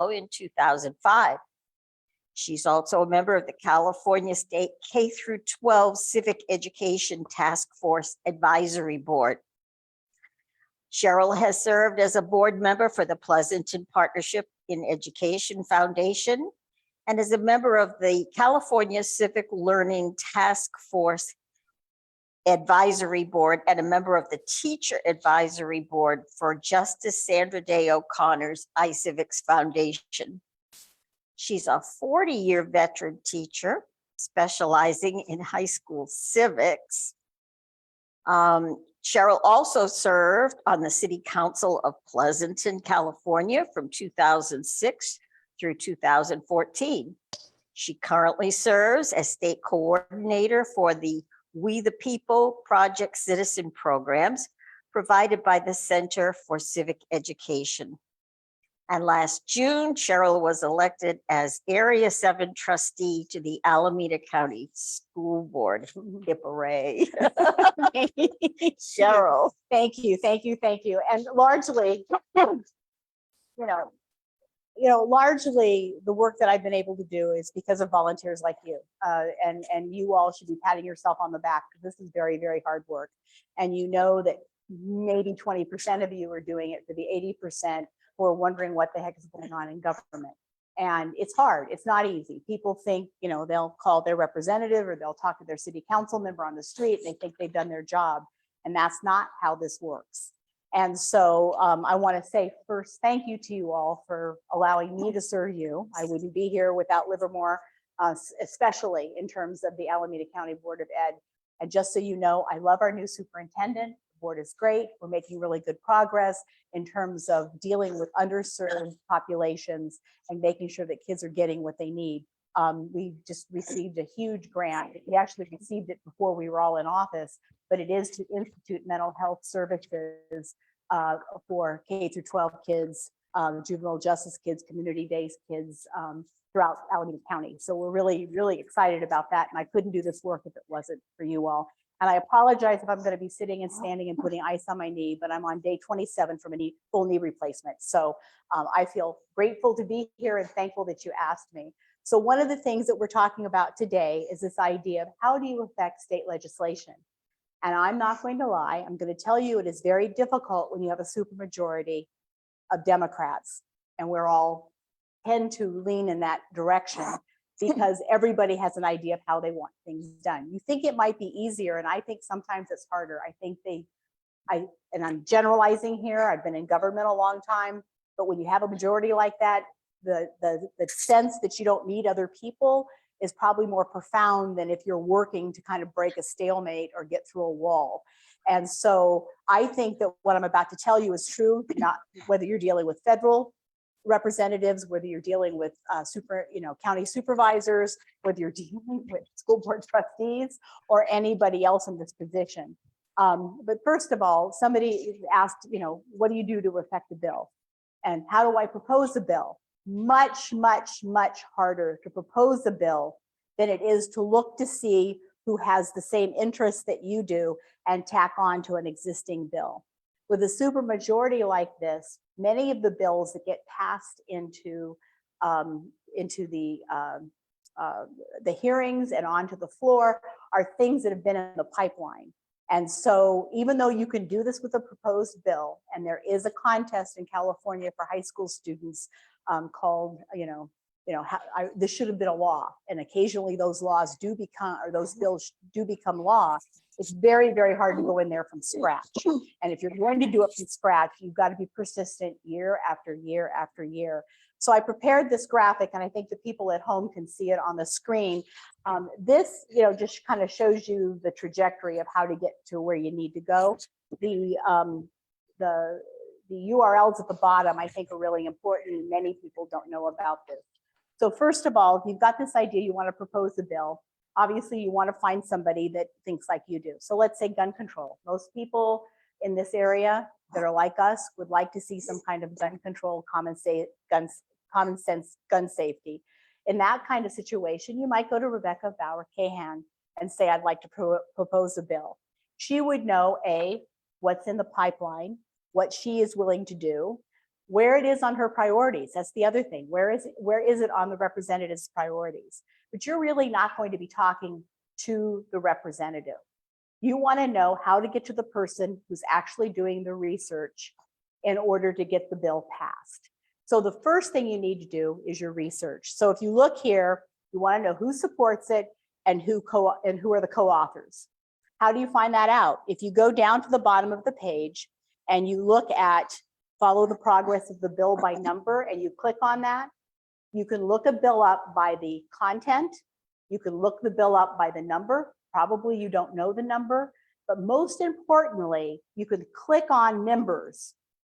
in 2005. She's also a member of the California State K through 12 Civic Education Task Force Advisory Board. Cheryl has served as a board member for the Pleasanton Partnership in Education Foundation and is a member of the California Civic Learning Task Force Advisory Board and a member of the Teacher Advisory Board for Justice Sandra Day O'Connor's iCivics Foundation. She's a 40-year veteran teacher specializing in high school civics. Cheryl also served on the City Council of Pleasanton, California from 2006 through 2014. She currently serves as state coordinator for the We the People Project Citizen programs provided by the Center for Civic Education. And last June, Cheryl was elected as Area 7 trustee to the Alameda County School Board. Hip hooray. Cheryl. Thank you. And largely, largely the work that I've been able to do is because of volunteers like you. And you all should be patting yourself on the back because this is very, very hard work. And you know that maybe 20% of you are doing it for the 80% who are wondering what the heck is going on in government. And it's hard, it's not easy. People think, they'll call their representative or they'll talk to their city council member on the street and they think they've done their job. And that's not how this works. And so I want to say first, thank you to you all for allowing me to serve you. I wouldn't be here without Livermore, especially in terms of the Alameda County Board of Ed. And just so you know, I love our new superintendent. The board is great. We're making really good progress in terms of dealing with underserved populations and making sure that kids are getting what they need. We just received a huge grant. We actually received it before we were all in office, but it is to institute mental health services for K through 12 kids, juvenile justice kids, community-based kids throughout Alameda County. So we're really, really excited about that. And I couldn't do this work if it wasn't for you all. And I apologize if I'm going to be sitting and standing and putting ice on my knee, but I'm on day 27 from a full knee replacement. So I feel grateful to be here and thankful that you asked me. So one of the things that we're talking about today is this idea of how do you affect state legislation? And I'm not going to lie, I'm going to tell you it is very difficult when you have a supermajority of Democrats, and we're all tend to lean in that direction because everybody has an idea of how they want things done. You think it might be easier, and I think sometimes it's harder. I think and I'm generalizing here, I've been in government a long time, but when you have a majority like that, the sense that you don't need other people is probably more profound than if you're working to kind of break a stalemate or get through a wall. And so I think that what I'm about to tell you is true, not whether you're dealing with federal representatives, whether you're dealing with county supervisors, whether you're dealing with school board trustees or anybody else in this position. But first of all, somebody asked, what do you do to affect the bill? And how do I propose a bill? Much, much, much harder to propose a bill than it is to look to see who has the same interests that you do and tack on to an existing bill. With a supermajority like this, many of the bills that get passed into the hearings and onto the floor are things that have been in the pipeline. And so even though you can do this with a proposed bill, and there is a contest in California for high school students called, this should have been a law. And occasionally those laws do become, or those bills do become law. It's very, very hard to go in there from scratch. And if you're going to do it from scratch, you've got to be persistent year after year after year. So I prepared this graphic, and I think the people at home can see it on the screen. This, just kind of shows you the trajectory of how to get to where you need to go. The URLs at the bottom, I think, are really important, and many people don't know about this. So first of all, if you've got this idea, you want to propose a bill, obviously you want to find somebody that thinks like you do. So let's say gun control. Most people in this area that are like us would like to see some kind of gun control, common sense gun safety. In that kind of situation, you might go to Rebecca Bauer-Cahan and say, I'd like to propose a bill. She would know, A, what's in the pipeline, what she is willing to do, where it is on her priorities. That's the other thing. Where is it on the representative's priorities? But you're really not going to be talking to the representative. You want to know how to get to the person who's actually doing the research in order to get the bill passed. So the first thing you need to do is your research. So if you look here, you want to know who supports it and who are the co-authors. How do you find that out? If you go down to the bottom of the page and you look at follow the progress of the bill by number and you click on that, you can look a bill up by the content. You can look the bill up by the number. Probably you don't know the number, but most importantly, you can click on members.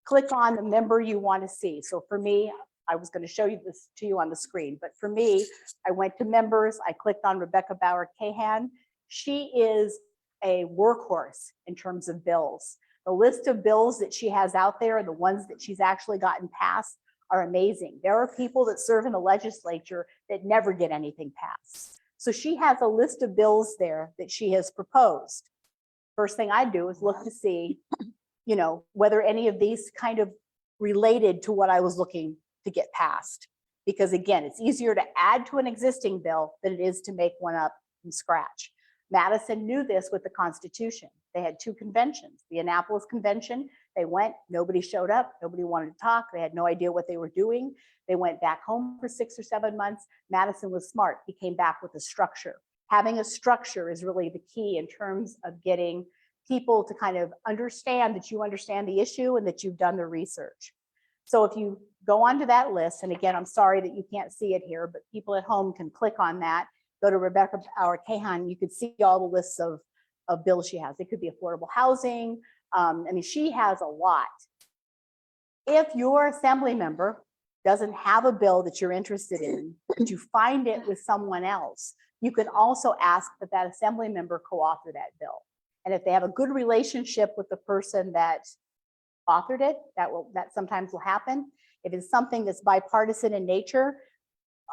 Click on the member you want to see. So for me, I was going to show you this to you on the screen, but for me, I went to members. I clicked on Rebecca Bauer-Cahan. She is a workhorse in terms of bills. The list of bills that she has out there and the ones that she's actually gotten passed are amazing. There are people that serve in the legislature that never get anything passed. So she has a list of bills there that she has proposed. First thing I do is look to see, whether any of these kind of related to what I was looking to get passed. Because again, it's easier to add to an existing bill than it is to make one up from scratch. Madison knew this with the Constitution. They had two conventions. The Annapolis Convention, they went, nobody showed up, nobody wanted to talk, they had no idea what they were doing. They went back home for 6 or 7 months. Madison was smart. He came back with a structure. Having a structure is really the key in terms of getting people to kind of understand that you understand the issue and that you've done the research. So if you go onto that list, and again, I'm sorry that you can't see it here, but people at home can click on that, go to Rebecca Bauer-Cahan, you could see all the lists of bills she has. It could be affordable housing. She has a lot. If your assembly member doesn't have a bill that you're interested in, but you find it with someone else, you can also ask that that assembly member co-author that bill. And if they have a good relationship with the person that authored it, that sometimes will happen. If it's something that's bipartisan in nature,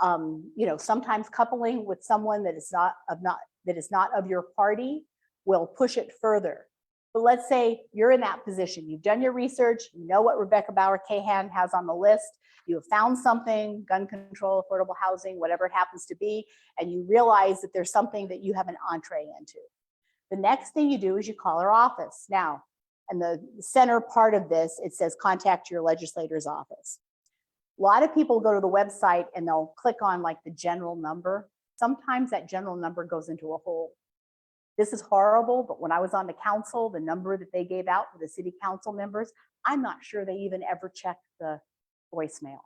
sometimes coupling with someone that is not of your party will push it further. But let's say you're in that position. You've done your research. You know what Rebecca Bauer-Cahan has on the list. You have found something, gun control, affordable housing, whatever it happens to be, and you realize that there's something that you have an entree into. The next thing you do is you call her office. Now, in the center part of this, it says contact your legislator's office. A lot of people go to the website and they'll click on like the general number. Sometimes that general number goes into a hole. This is horrible, but when I was on the council, the number that they gave out for the city council members, I'm not sure they even ever checked the voicemail.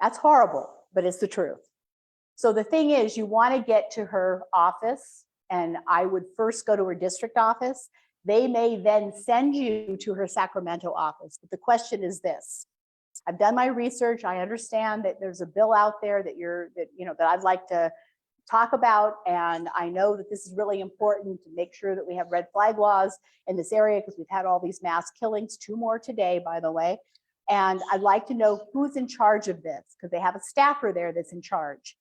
That's horrible, but it's the truth. So the thing is, you want to get to her office, and I would first go to her district office. They may then send you to her Sacramento office. But the question is this: I've done my research. I understand that there's a bill out there that I'd like to talk about, and I know that this is really important to make sure that we have red flag laws in this area because we've had all these mass killings, 2 more today, by the way. And I'd like to know who's in charge of this because they have a staffer there that's in charge.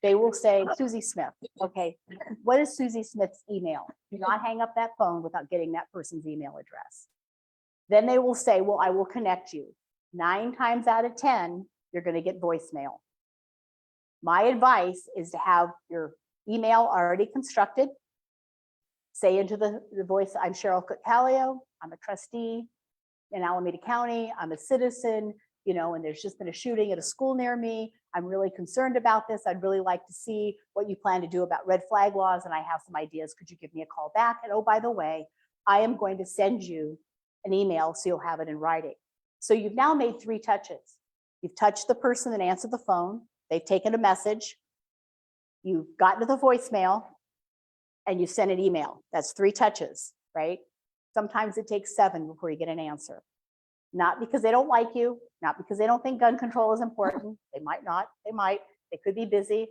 They will say, Susie Smith. Okay, what is Susie Smith's email? Do not hang up that phone without getting that person's email address. Then they will say, well, I will connect you. 9 times out of 10, you're going to get voicemail. My advice is to have your email already constructed. Say into the voice, I'm Cheryl Cook-Kallio. I'm a trustee in Alameda County. I'm a citizen, and there's just been a shooting at a school near me. I'm really concerned about this. I'd really like to see what you plan to do about red flag laws, and I have some ideas. Could you give me a call back? And oh, by the way, I am going to send you an email so you'll have it in writing. So you've now made 3 touches. You've touched the person that answered the phone. They've taken a message. You've gotten to the voicemail, and you sent an email. That's 3 touches, right? Sometimes it takes 7 before you get an answer. Not because they don't like you, not because they don't think gun control is important. They might not, they might, they could be busy.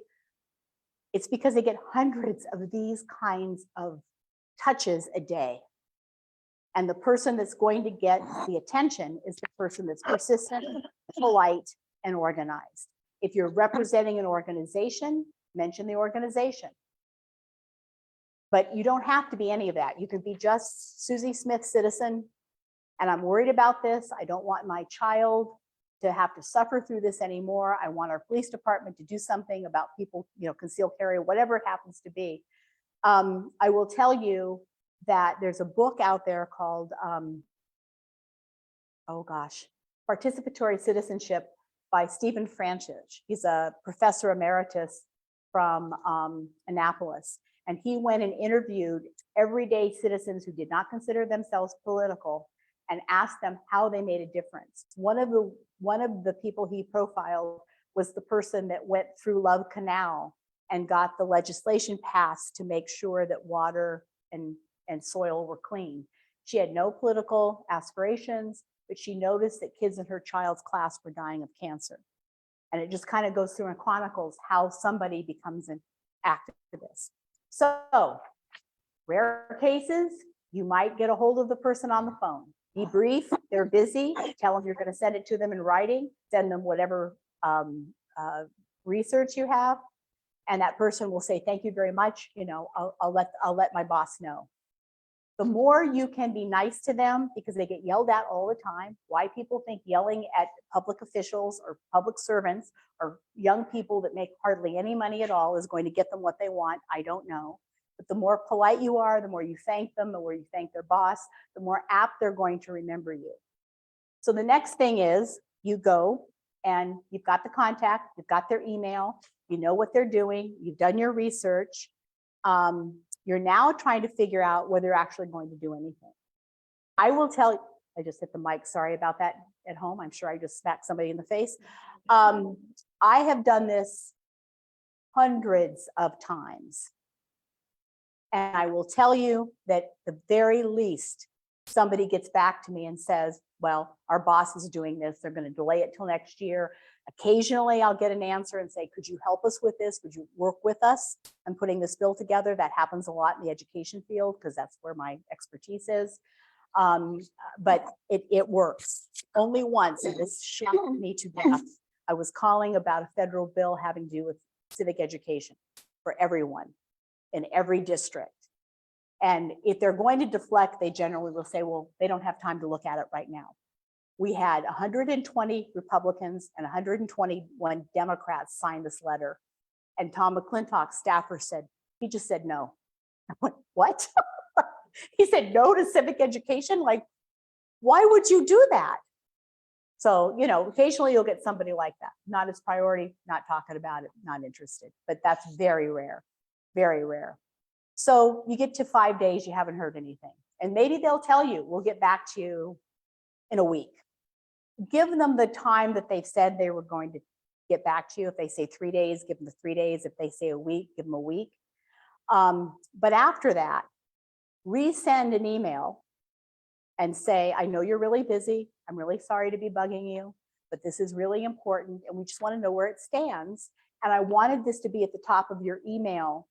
It's because they get hundreds of these kinds of touches a day. And the person that's going to get the attention is the person that's persistent, polite, and organized. If you're representing an organization, mention the organization. But you don't have to be any of that. You can be just Susie Smith, citizen, And I'm worried about this. I don't want my child to have to suffer through this anymore. I want our police department to do something about people, concealed carry, whatever it happens to be. I will tell you that there's a book out there called, Participatory Citizenship by Stephen Francis. He's a professor emeritus from Annapolis. And he went and interviewed everyday citizens who did not consider themselves political and asked them how they made a difference. One of the people he profiled was the person that went through Love Canal and got the legislation passed to make sure that water and soil were clean. She had no political aspirations, but she noticed that kids in her child's class were dying of cancer. And it just kind of goes through and chronicles how somebody becomes an activist. So, rare cases, you might get a hold of the person on the phone. Be brief, they're busy, tell them you're going to send it to them in writing, send them whatever research you have, and that person will say, thank you very much, I'll let my boss know. The more you can be nice to them, because they get yelled at all the time. Why people think yelling at public officials or public servants or young people that make hardly any money at all is going to get them what they want, I don't know. But the more polite you are, the more you thank them, the more you thank their boss, the more apt they're going to remember you. So the next thing is you go and you've got the contact, you've got their email, you know what they're doing, you've done your research. You're now trying to figure out whether they're actually going to do anything. I will tell you, I just hit the mic, sorry about that at home. I'm sure I just smacked somebody in the face. I have done this hundreds of times. And I will tell you that the very least, somebody gets back to me and says, well, our boss is doing this. They're going to delay it till next year. Occasionally, I'll get an answer and say, could you help us with this? Would you work with us on putting this bill together? That happens a lot in the education field because that's where my expertise is. But it works. Only once, and this shocked me to death, I was calling about a federal bill having to do with civic education for everyone in every district. And if they're going to deflect, they generally will say, well, they don't have time to look at it right now. We had 120 Republicans and 121 Democrats sign this letter. And Tom McClintock's staffer said, he just said no. I went, what? He said no to civic education? Like, why would you do that? So, occasionally you'll get somebody like that. Not as priority, not talking about it, not interested. But that's very rare, very rare. So you get to 5 days, you haven't heard anything. And maybe they'll tell you, we'll get back to you in a week. Give them the time that they've said they were going to get back to you. If they say 3 days, give them the 3 days. If they say a week, give them a week. But after that, resend an email and say, I know you're really busy. I'm really sorry to be bugging you, but this is really important. And we just want to know where it stands. And I wanted this to be at the top of your email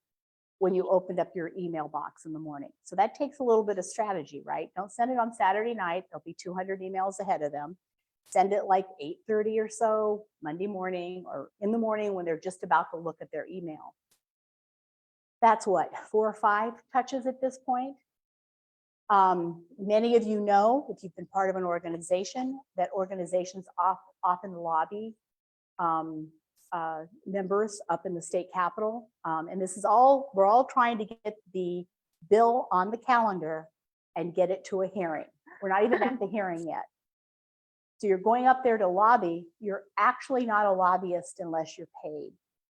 when you opened up your email box in the morning. So that takes a little bit of strategy, right? Don't send it on Saturday night. There'll be 200 emails ahead of them. Send it like 8:30 or so, Monday morning, or in the morning when they're just about to look at their email. That's what, 4 or 5 touches at this point. Many of you know, if you've been part of an organization, that organizations often lobby members up in the state capitol. And this is all, we're all trying to get the bill on the calendar and get it to a hearing. We're not even at the hearing yet. So you're going up there to lobby. You're actually not a lobbyist unless you're paid.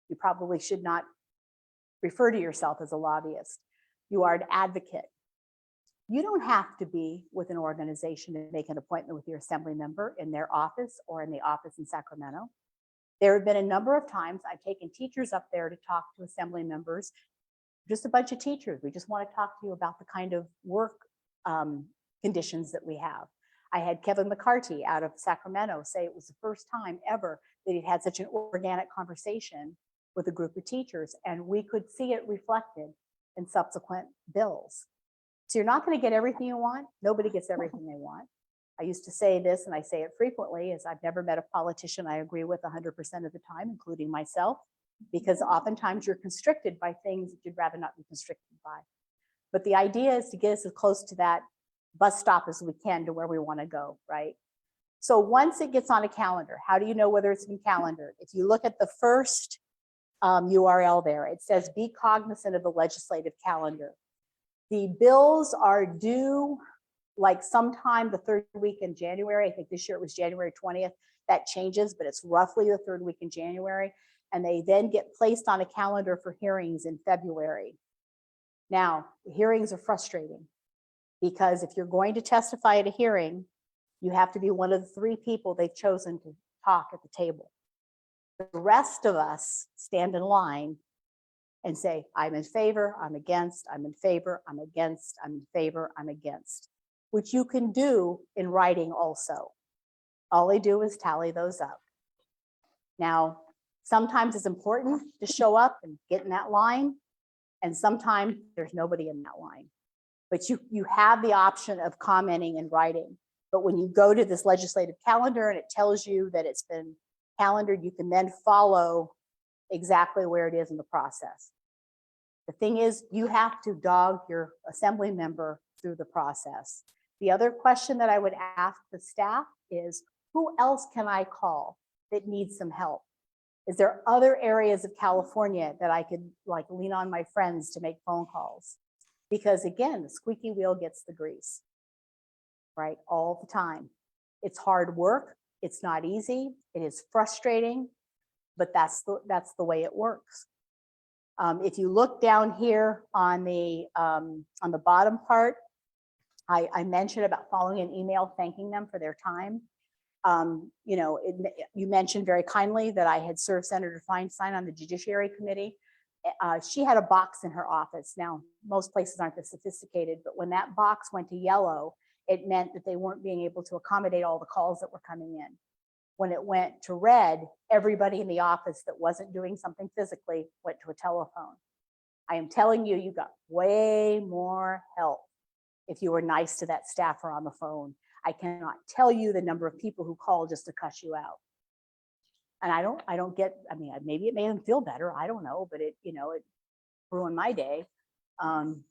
You probably should not refer to yourself as a lobbyist. You are an advocate. You don't have to be with an organization to make an appointment with your assembly member in their office or in the office in Sacramento. There have been a number of times I've taken teachers up there to talk to assembly members, just a bunch of teachers. We just want to talk to you about the kind of work conditions that we have. I had Kevin McCarty out of Sacramento say it was the first time ever that he'd had such an organic conversation with a group of teachers, and we could see it reflected in subsequent bills. So you're not going to get everything you want. Nobody gets everything they want. I used to say this, and I say it frequently, is I've never met a politician I agree with 100% of the time, including myself, because oftentimes you're constricted by things that you'd rather not be constricted by. But the idea is to get us as close to that bus stop as we can to where we want to go, right? So once it gets on a calendar, how do you know whether it's been calendared? If you look at the first URL there, it says be cognizant of the legislative calendar. The bills are due like sometime the third week in January. I think this year it was January 20th. That changes, but it's roughly the third week in January. And they then get placed on a calendar for hearings in February. Now, the hearings are frustrating because if you're going to testify at a hearing, you have to be one of the 3 people they've chosen to talk at the table. The rest of us stand in line and say, I'm in favor, I'm against, I'm in favor, I'm against, I'm in favor, I'm against, which you can do in writing also. All they do is tally those up. Now, sometimes it's important to show up and get in that line, and sometimes there's nobody in that line. But you have the option of commenting and writing. But when you go to this legislative calendar and it tells you that it's been calendared, you can then follow exactly where it is in the process. The thing is, you have to dog your assembly member through the process. The other question that I would ask the staff is, who else can I call that needs some help? Is there other areas of California that I could like lean on my friends to make phone calls? Because again, the squeaky wheel gets the grease, right? All the time. It's hard work. It's not easy. It is frustrating, but that's the way it works. If you look down here on the bottom part, I mentioned about following an email thanking them for their time. You know, you mentioned very kindly that I had served Senator Feinstein on the Judiciary Committee. She had a box in her office. Now, most places aren't this sophisticated, but when that box went to yellow, it meant that they weren't being able to accommodate all the calls that were coming in. When it went to red, everybody in the office that wasn't doing something physically went to a telephone. I am telling you, you got way more help if you were nice to that staffer on the phone. I cannot tell you the number of people who call just to cuss you out. And I don't get, I mean, maybe it made them feel better. I don't know, but it ruined my day.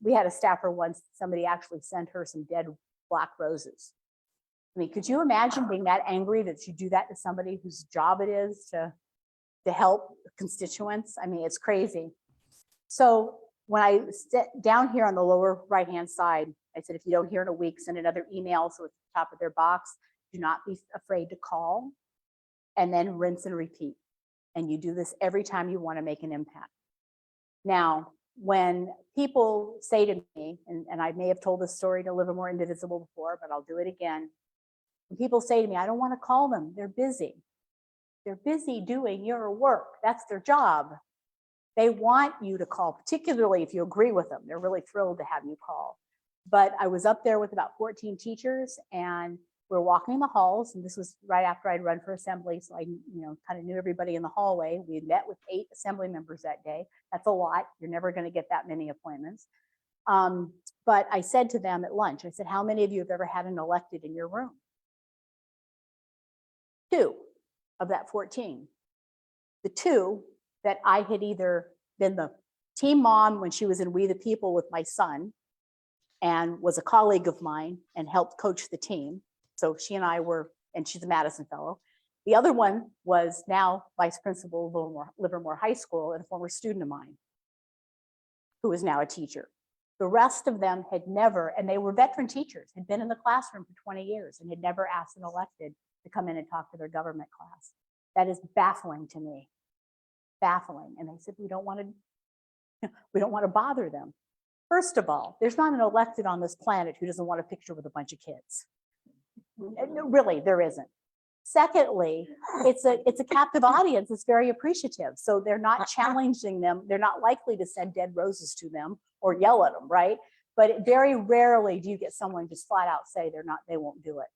We had a staffer once, somebody actually sent her some dead black roses. I mean, could you imagine being that angry that you do that to somebody whose job it is to help constituents? I mean, it's crazy. So when I sit down here on the lower right-hand side, I said, if you don't hear in a week, send another email. So at the top of their box, do not be afraid to call, and then rinse and repeat. And you do this every time you want to make an impact. Now, when people say to me, and I may have told this story to Livermore Indivisible before, but I'll do it again. When people say to me, I don't want to call them, they're busy. They're busy doing your work. That's their job. They want you to call, particularly if you agree with them. They're really thrilled to have you call. But I was up there with about 14 teachers, and we're walking the halls, and this was right after I'd run for assembly, so I kind of knew everybody in the hallway. We had met with 8 assembly members that day. That's a lot. You're never going to get that many appointments. But I said to them at lunch, I said, how many of you have ever had an elected in your room? 2 of that 14. The 2 that I had either been the team mom when she was in We the People with my son and was a colleague of mine and helped coach the team. So she and I were, and she's a Madison Fellow. The other one was now vice principal of Livermore High School and a former student of mine who is now a teacher. The rest of them had never, and they were veteran teachers, had been in the classroom for 20 years and had never asked an elected to come in and talk to their government class. That is baffling to me, baffling. And they said, we don't want to bother them. First of all, there's not an elected on this planet who doesn't want a picture with a bunch of kids. Really, there isn't. Secondly, it's a captive audience. It's very appreciative. So they're not challenging them. They're not likely to send dead roses to them or yell at them, right? But very rarely do you get someone just flat out say they won't do it.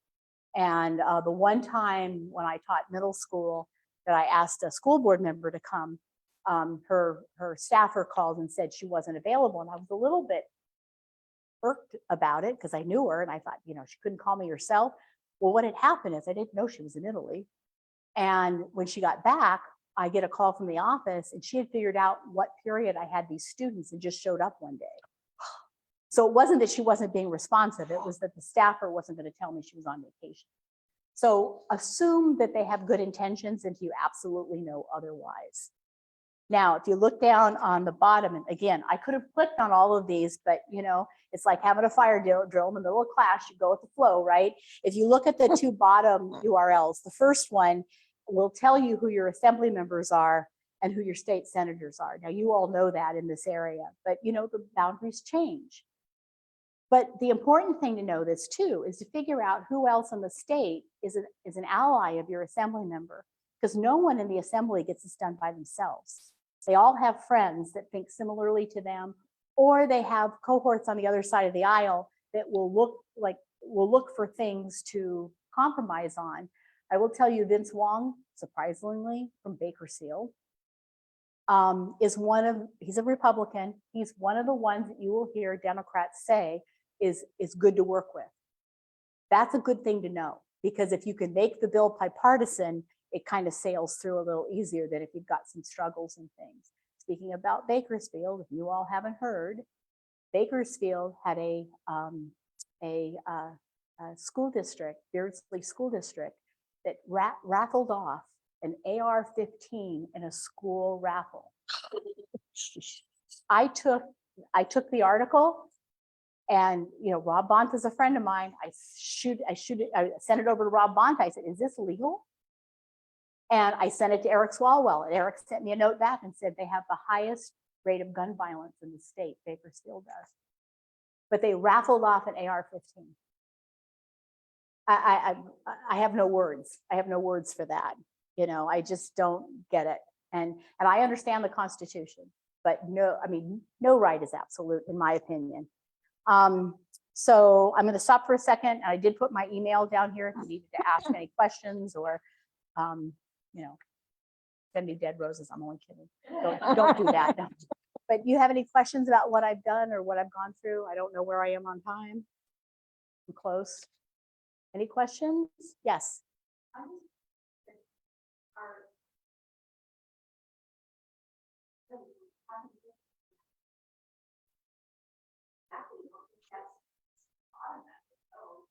And the one time when I taught middle school that I asked a school board member to come, her staffer called and said she wasn't available. And I was a little bit irked about it because I knew her and I thought, she couldn't call me herself. Well, what had happened is I didn't know she was in Italy. And when she got back, I get a call from the office and she had figured out what period I had these students and just showed up one day. So it wasn't that she wasn't being responsive, it was that the staffer wasn't going to tell me she was on vacation. So assume that they have good intentions until you absolutely know otherwise. Now, if you look down on the bottom, and again, I could have clicked on all of these, but you know, it's like having a fire drill in the middle of class, you go with the flow, right? If you look at the two bottom URLs, the first one will tell you who your assembly members are and who your state senators are. Now, you all know that in this area, but you know, the boundaries change. But the important thing to know this too is to figure out who else in the state is an ally of your assembly member, because no one in the assembly gets this done by themselves. They all have friends that think similarly to them, or they have cohorts on the other side of the aisle that will look for things to compromise on. I will tell you, Vince Wong, surprisingly from Bakersfield, he's a Republican. He's one of the ones that you will hear Democrats say is good to work with. That's a good thing to know, because if you can make the bill bipartisan, it kind of sails through a little easier than if you've got some struggles and things. Speaking about Bakersfield, if you all haven't heard, Bakersfield had a school district, Beardsley School District, that raffled off an AR-15 in a school raffle. I took the article, and you know, Rob Bont is a friend of mine. I sent it over to Rob Bont. I said, "Is this legal?" And I sent it to Eric Swalwell, and Eric sent me a note back and said they have the highest rate of gun violence in the state, Bakersfield does. But they raffled off an AR-15. I have no words. I have no words for that. You know, I just don't get it. And I understand the Constitution, but no, I mean, no right is absolute in my opinion. So I'm going to stop for a second. I did put my email down here if you needed to ask any questions, or you know, send me dead roses. I'm only kidding. Don't do that. No. But you have any questions about what I've done or what I've gone through? I don't know where I am on time. I'm close. Any questions? Yes.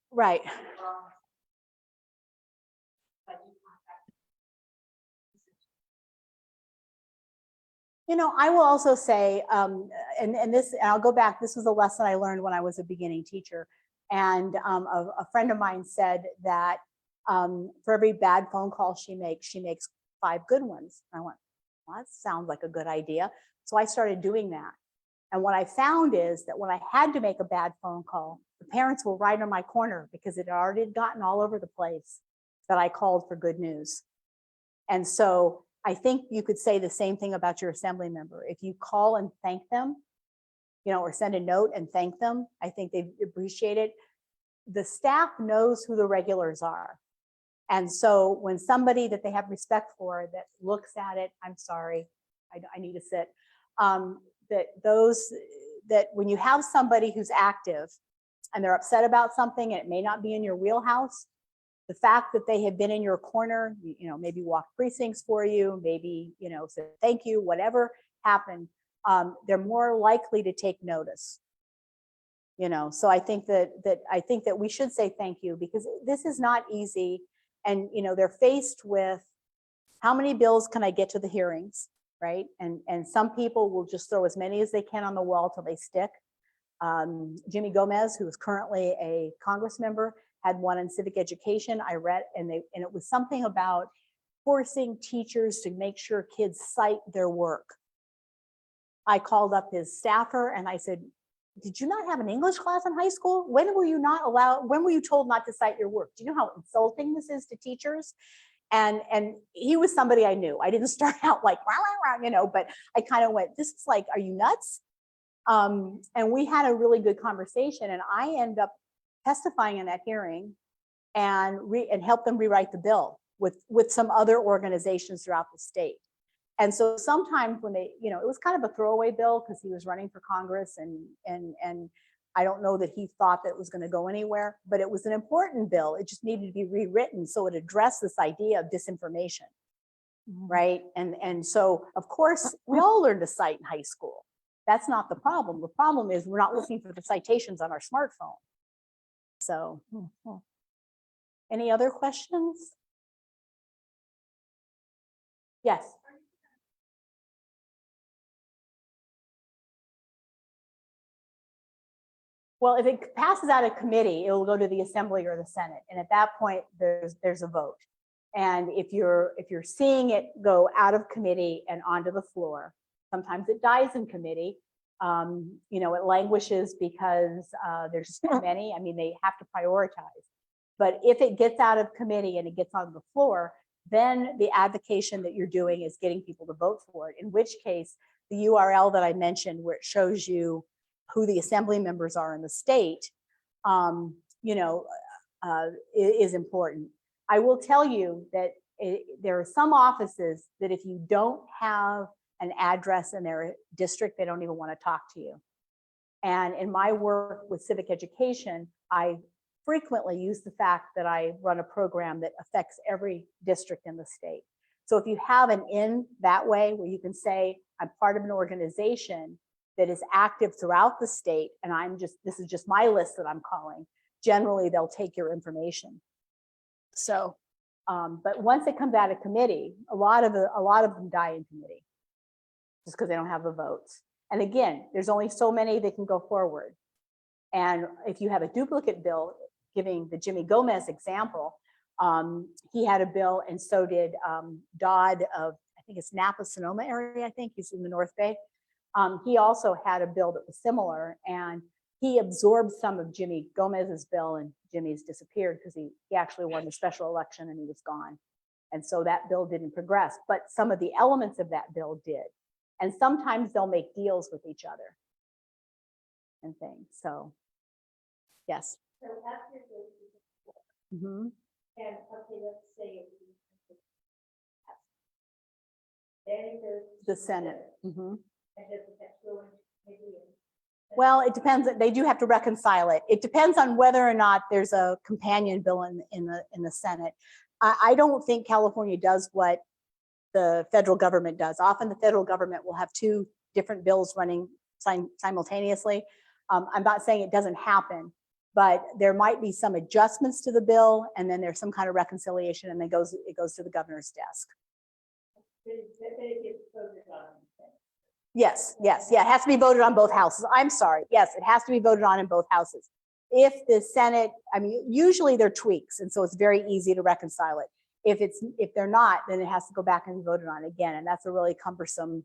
Right. You know, I will also say, and I'll go back, this was a lesson I learned when I was a beginning teacher. And a friend of mine said that for every bad phone call she makes 5 good ones. And I went, well, that sounds like a good idea. So I started doing that. And what I found is that when I had to make a bad phone call, the parents were right on my corner because it had already gotten all over the place that I called for good news. And so I think you could say the same thing about your assembly member. If you call and thank them, you know, or send a note and thank them, I think they appreciate it. The staff knows who the regulars are. And so when somebody that they have respect for that looks at it, I'm sorry, I need to sit, that when you have somebody who's active and they're upset about something and it may not be in your wheelhouse, the fact that they have been in your corner, you know, maybe walked precincts for you, maybe, you know, said thank you, whatever happened, they're more likely to take notice. You know, so I think that we should say thank you, because this is not easy. And, you know, they're faced with how many bills can I get to the hearings, right? And some people will just throw as many as they can on the wall till they stick. Jimmy Gomez, who is currently a Congress member, had one in civic education. I read, and it was something about forcing teachers to make sure kids cite their work. I called up his staffer and I said, did you not have an English class in high school? When were you told not to cite your work? Do you know how insulting this is to teachers? And he was somebody I knew. I didn't start out like, rah, rah, rah, you know, but I kind of went, this is like, are you nuts? And we had a really good conversation, and I ended up testifying in that hearing and help them rewrite the bill with some other organizations throughout the state. And so sometimes when they, you know, it was kind of a throwaway bill because he was running for Congress, and I don't know that he thought that it was going to go anywhere, but it was an important bill. It just needed to be rewritten so it addressed this idea of disinformation, right? And so of course we all learned to cite in high school. That's not the problem. The problem is we're not looking for the citations on our smartphone. So, any other questions? Yes. Well, if it passes out of committee, it will go to the Assembly or the Senate, and at that point, there's a vote. And if you're seeing it go out of committee and onto the floor, sometimes it dies in committee. You know, it languishes because there's just too many. I mean, they have to prioritize. But if it gets out of committee and it gets on the floor, then the advocation that you're doing is getting people to vote for it. In which case, the URL that I mentioned, where it shows you who the assembly members are in the state, you know, is important. I will tell you that there are some offices that if you don't have an address in their district, they don't even want to talk to you. And in my work with civic education, I frequently use the fact that I run a program that affects every district in the state. So if you have an in that way, where you can say, I'm part of an organization that is active throughout the state, and this is just my list that I'm calling, generally they'll take your information. So, but once it comes out of committee, a lot of them die in committee, just because they don't have the votes. And again, there's only so many that can go forward. And if you have a duplicate bill, giving the Jimmy Gomez example, he had a bill, and so did Dodd of, I think it's Napa Sonoma area, I think he's in the North Bay. He also had a bill that was similar, and he absorbed some of Jimmy Gomez's bill, and Jimmy's disappeared because he actually won the special election and he was gone. And so that bill didn't progress, but some of the elements of that bill did. And sometimes they'll make deals with each other and things. So, yes. So after the, Mm-hmm. and okay, let's say then it goes to The Senate. Mm-hmm. and does that go into committee? Well, it depends. They do have to reconcile it. It depends on whether or not there's a companion bill in the Senate. I don't think California does what the federal government does. Often the federal government will have two different bills running simultaneously. I'm not saying it doesn't happen, but there might be some adjustments to the bill, and then there's some kind of reconciliation, and then it goes to the governor's desk. But it gets voted on. Yes, yeah, it has to be voted on both houses. I'm sorry. Yes, it has to be voted on in both houses. If the Senate, I mean, usually they're tweaks, and so it's very easy to reconcile it. If they're not, then it has to go back and be voted on again, and that's a really cumbersome,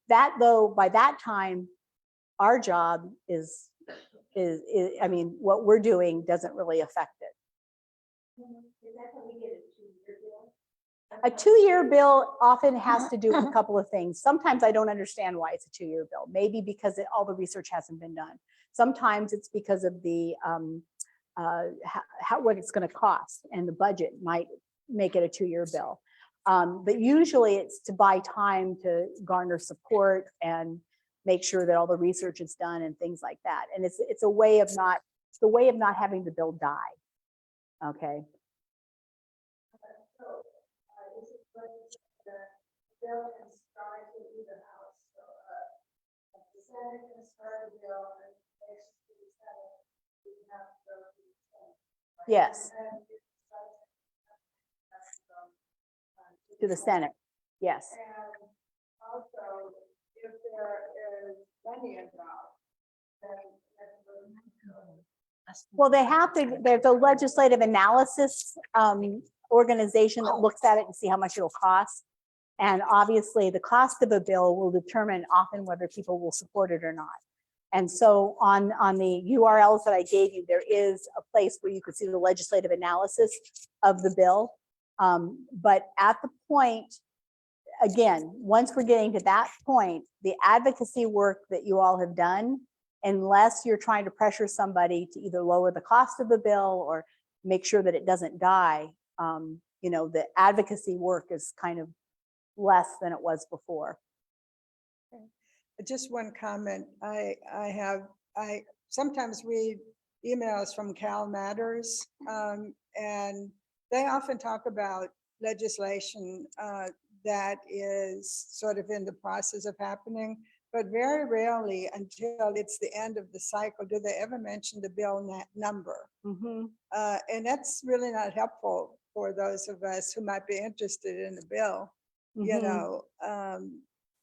That though, by that time, our job is, I mean, what we're doing doesn't really affect it. Is that how we get a 2-year bill? A 2-year bill often has to do with a couple of things. Sometimes I don't understand why it's a 2-year bill. Maybe because all the research hasn't been done. Sometimes it's because of the what it's going to cost, and the budget might make it a 2-year bill. But usually it's to buy time to garner support and make sure that all the research is done and things like that. And it's a way of not having the bill die. Okay. So, is it when the bill can start in either house? So, the Senate can start a bill, and next to the Senate, we have to go to the Senate. Right? Yes. And then it starts To the Senate. Yes. And also, if there is money involved, then Well, there's a legislative analysis organization that looks at it and see how much it'll cost. And obviously the cost of a bill will determine often whether people will support it or not. And so on the URLs that I gave you, there is a place where you could see the legislative analysis of the bill. But at the point, again, once we're getting to that point, the advocacy work that you all have done, unless you're trying to pressure somebody to either lower the cost of the bill or make sure that it doesn't die, you know, the advocacy work is kind of less than it was before. Just one comment. I sometimes read emails from Cal Matters, and they often talk about legislation that is sort of in the process of happening, but very rarely until it's the end of the cycle do they ever mention the bill number. Mhm. And that's really not helpful for those of us who might be interested in the bill, you Mhm. know.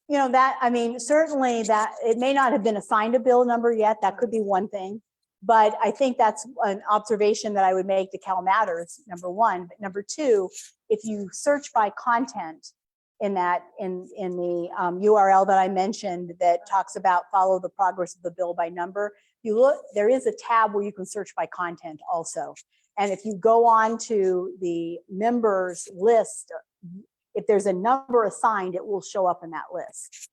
You know, that, I mean, certainly that it may not have been assigned a bill number yet. That could be one thing. But I think that's an observation that I would make to Cal Matters, number one. But number two, if you search by content in that, in the URL that I mentioned that talks about follow the progress of the bill by number, you look, there is a tab where you can search by content also. And if you go on to the members list, if there's a number assigned, it will show up in that list.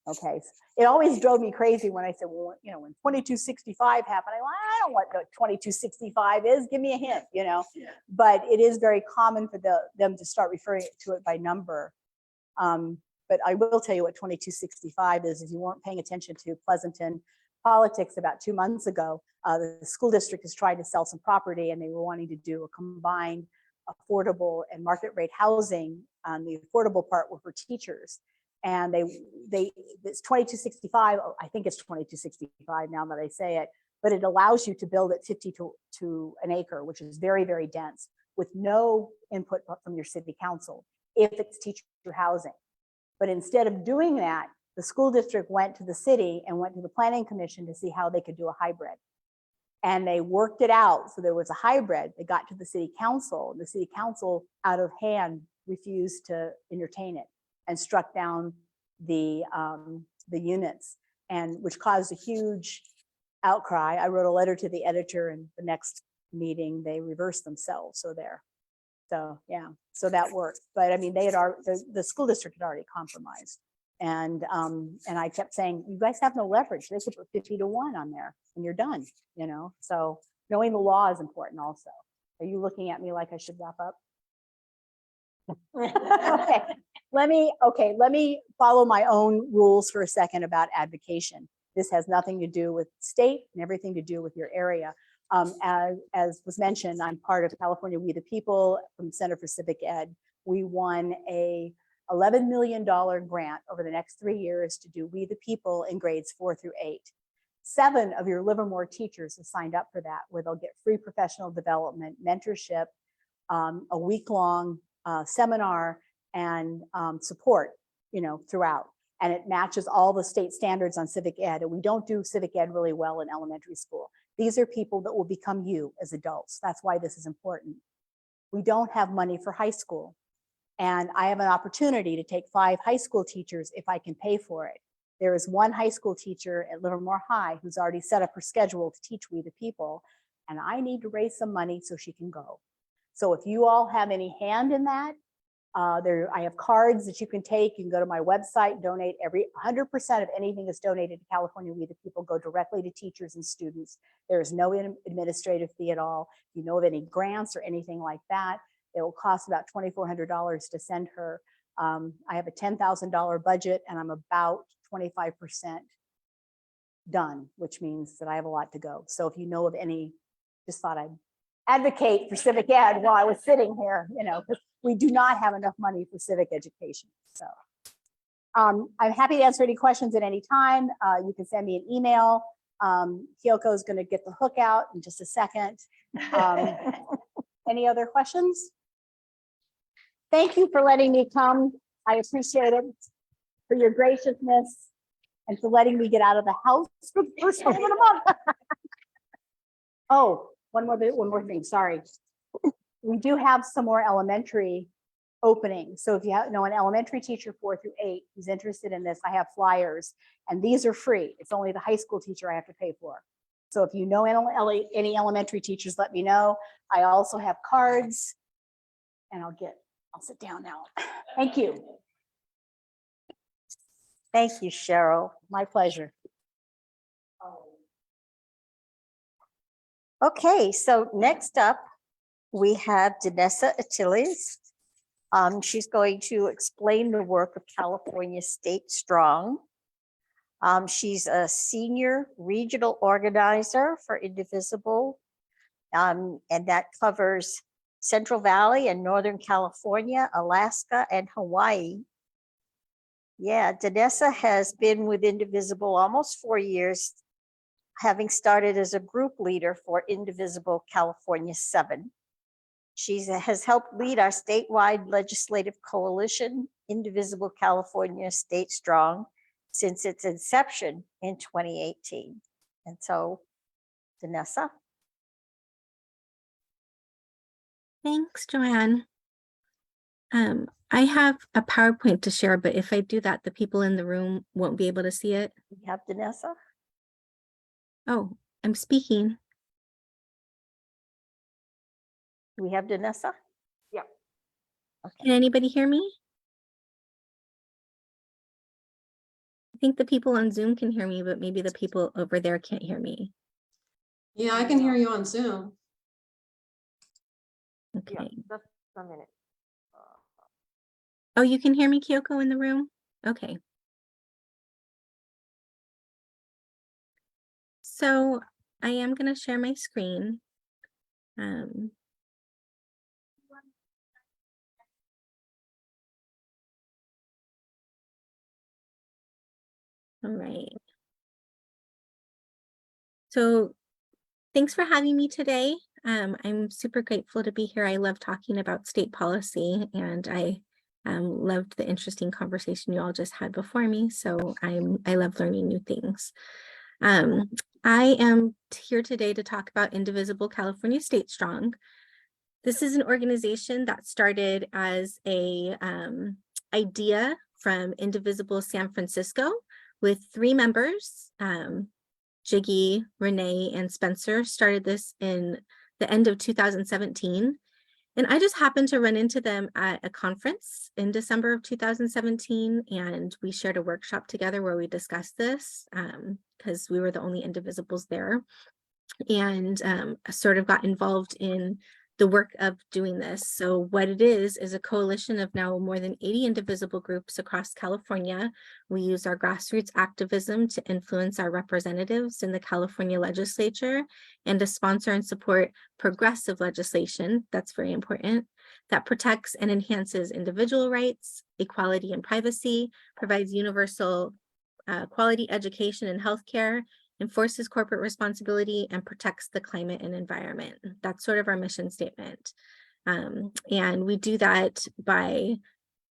Okay, it always drove me crazy when I said, well, you know, when 2265 happened, I don't know what 2265 is, give me a hint, you know. But it is very common for them to start referring to it by number. But I will tell you what 2265 is. If you weren't paying attention to Pleasanton politics about 2 months ago, the school district has tried to sell some property and they were wanting to do a combined affordable and market rate housing. The affordable part were for teachers. And it's 2265, I think it's 2265 now that I say it, but it allows you to build at 50 to an acre, which is very, very dense, with no input from your city council if it's teacher housing. But instead of doing that, the school district went to the city and went to the planning commission to see how they could do a hybrid. And they worked it out. So there was a hybrid. They got to the city council, and the city council out of hand refused to entertain it and struck down the units, and which caused a huge outcry. I wrote a letter to the editor, and the next meeting they reversed themselves. So there. So yeah, so that worked. But I mean, they had already, the school district had already compromised. And I kept saying, you guys have no leverage. They could put 50 to 1 on there and you're done, you know? So knowing the law is important also. Are you looking at me like I should wrap up? Okay, let me follow my own rules for a second about advocation. This has nothing to do with state and everything to do with your area. As was mentioned, I'm part of California We the People from Center for Civic Ed. We won a $11 million grant over the next 3 years to do We the People in grades 4 through 8. 7 of your Livermore teachers have signed up for that, where they'll get free professional development, mentorship, a week-long seminar, and support, you know, throughout. And it matches all the state standards on civic ed. And we don't do civic ed really well in elementary school. These are people that will become you as adults. That's why this is important. We don't have money for high school. And I have an opportunity to take 5 high school teachers if I can pay for it. There is one high school teacher at Livermore High who's already set up her schedule to teach We the People, and I need to raise some money so she can go. So if you all have any hand in that, I have cards that you can take. You can go to my website, donate. 100% of anything that's donated to California We the People go directly to teachers and students. There is no administrative fee at all. If you know of any grants or anything like that, it will cost about $2,400 to send her. I have a $10,000 budget and I'm about 25% done, which means that I have a lot to go. So if you know of any, just thought I'd advocate for civic ed while I was sitting here, you know, because we do not have enough money for civic education. So I'm happy to answer any questions at any time. You can send me an email. Kyoko is going to get the hook out in just a second. Any other questions? Thank you for letting me come. I appreciate it, for your graciousness and for letting me get out of the house for the first time in a month. Oh, one more thing, sorry. We do have some more elementary openings. So if you know an elementary teacher 4 through 8 who's interested in this, I have flyers, and these are free. It's only the high school teacher I have to pay for. So if you know any elementary teachers, let me know. I also have cards, and I'll sit down now. Thank you. Thank you, Cheryl. My pleasure. Okay, so next up, we have Denessa Atiles. She's going to explain the work of California StateStrong. She's a senior regional organizer for Indivisible, and that covers Central Valley and Northern California, Alaska, and Hawaii. Yeah, Denessa has been with Indivisible almost 4 years, having started as a group leader for Indivisible California 7. She has helped lead our statewide legislative coalition, Indivisible California StateStrong, since its inception in 2018. And so, Denessa. Thanks, Joanne. I have a PowerPoint to share, but if I do that, the people in the room won't be able to see it. We have Denessa. Oh, I'm speaking. We have Denessa. Can anybody hear me? I think the people on Zoom can hear me, but maybe the people over there can't hear me. Yeah, I can hear you on Zoom. Okay. Just a minute. Oh, you can hear me, Kyoko, in the room? Okay. So I am going to share my screen. All right. So thanks for having me today. I'm super grateful to be here. I love talking about state policy, and I loved the interesting conversation you all just had before me. So I love learning new things. I am here today to talk about Indivisible California StateStrong. This is an organization that started as a idea from Indivisible San Francisco with 3 members. Jiggy, Renee, and Spencer started this in the end of 2017. And I just happened to run into them at a conference in December of 2017. And we shared a workshop together where we discussed this because we were the only Indivisibles there. And sort of got involved in the work of doing this. So what it is a coalition of now more than 80 indivisible groups across California. We use our grassroots activism to influence our representatives in the California legislature and to sponsor and support progressive legislation, that's very important, that protects and enhances individual rights, equality and privacy, provides universal quality education and healthcare, enforces corporate responsibility, and protects the climate and environment. That's sort of our mission statement. And we do that by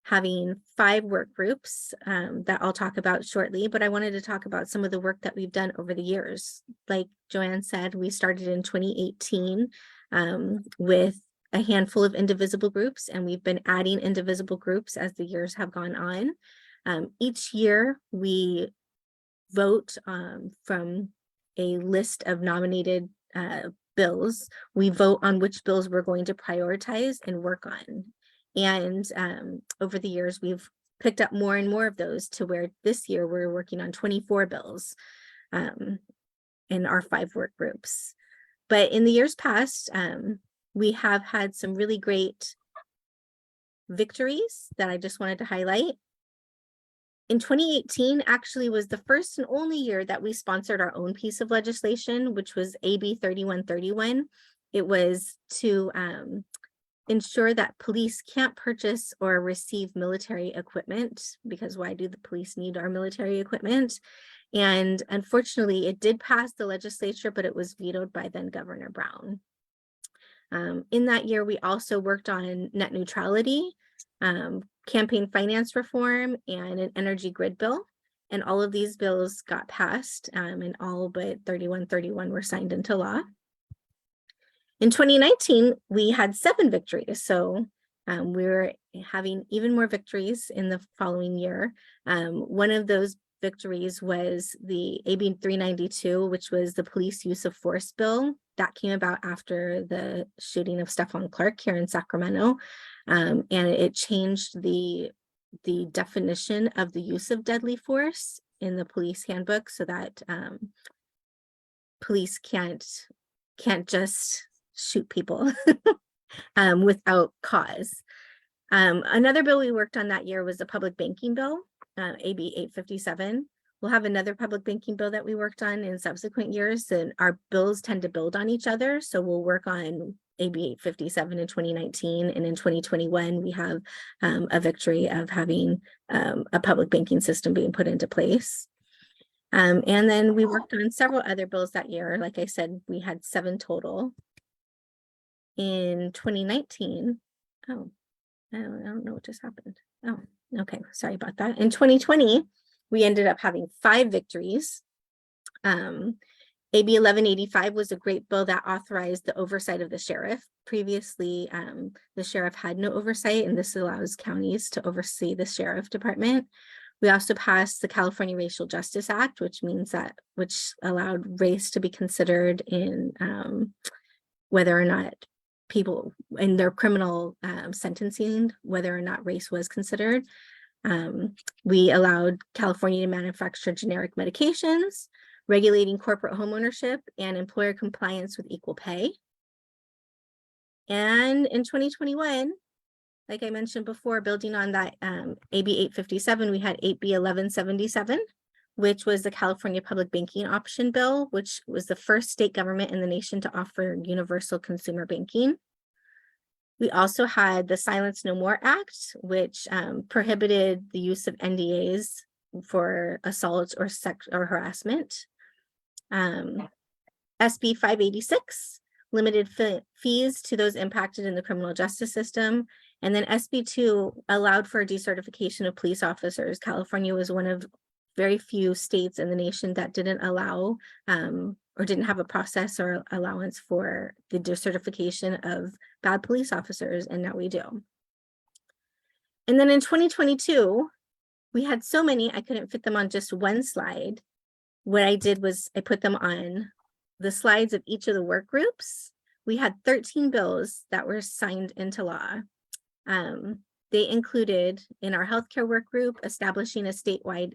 having 5 work groups that I'll talk about shortly, but I wanted to talk about some of the work that we've done over the years. Like Joanne said, we started in 2018 with a handful of indivisible groups, and we've been adding indivisible groups as the years have gone on. Each year we vote from a list of nominated bills. We vote on which bills we're going to prioritize and work on. And over the years, we've picked up more and more of those to where this year we're working on 24 bills in our 5 work groups. But in the years past, we have had some really great victories that I just wanted to highlight. In 2018 actually was the first and only year that we sponsored our own piece of legislation, which was AB 3131. It was to ensure that police can't purchase or receive military equipment, because why do the police need our military equipment? And unfortunately, it did pass the legislature, but it was vetoed by then Governor Brown. In that year, we also worked on net neutrality, campaign finance reform, and an energy grid bill. And all of these bills got passed, and all but 3131 were signed into law. In 2019, we had 7 victories. So we were having even more victories in the following year. One of those victories was the AB 392, which was the police use of force bill. That came about after the shooting of Stephon Clark here in Sacramento. And it changed the definition of the use of deadly force in the police handbook so that police can't just shoot people without cause. Another bill we worked on that year was the public banking bill, AB 857. We'll have another public banking bill that we worked on in subsequent years, and our bills tend to build on each other. So we'll work on AB 857 in 2019, and in 2021 we have a victory of having a public banking system being put into place. And then we worked on several other bills that year. Like I said, we had 7 total. In 2019, I don't know what just happened. Oh, okay, sorry about that. In 2020, we ended up having 5 victories. AB 1185 was a great bill that authorized the oversight of the sheriff. Previously, the sheriff had no oversight, and this allows counties to oversee the sheriff department. We also passed the California Racial Justice Act, which allowed race to be considered in whether or not people in their criminal sentencing, whether or not race was considered. We allowed California to manufacture generic medications, regulating corporate homeownership and employer compliance with equal pay. And in 2021, like I mentioned before, building on that AB 857, we had AB 1177, which was the California Public Banking Option Bill, which was the first state government in the nation to offer universal consumer banking. We also had the Silence No More Act, which prohibited the use of NDAs for assault or harassment. SB 586 limited fees to those impacted in the criminal justice system. And then SB 2 allowed for decertification of police officers. California was one of very few states in the nation that didn't allow or didn't have a process or allowance for the decertification of bad police officers, and now we do. And then in 2022, we had so many, I couldn't fit them on just one slide. What I did was I put them on the slides of each of the work groups. We had 13 bills that were signed into law. They included, in our healthcare work group, establishing a statewide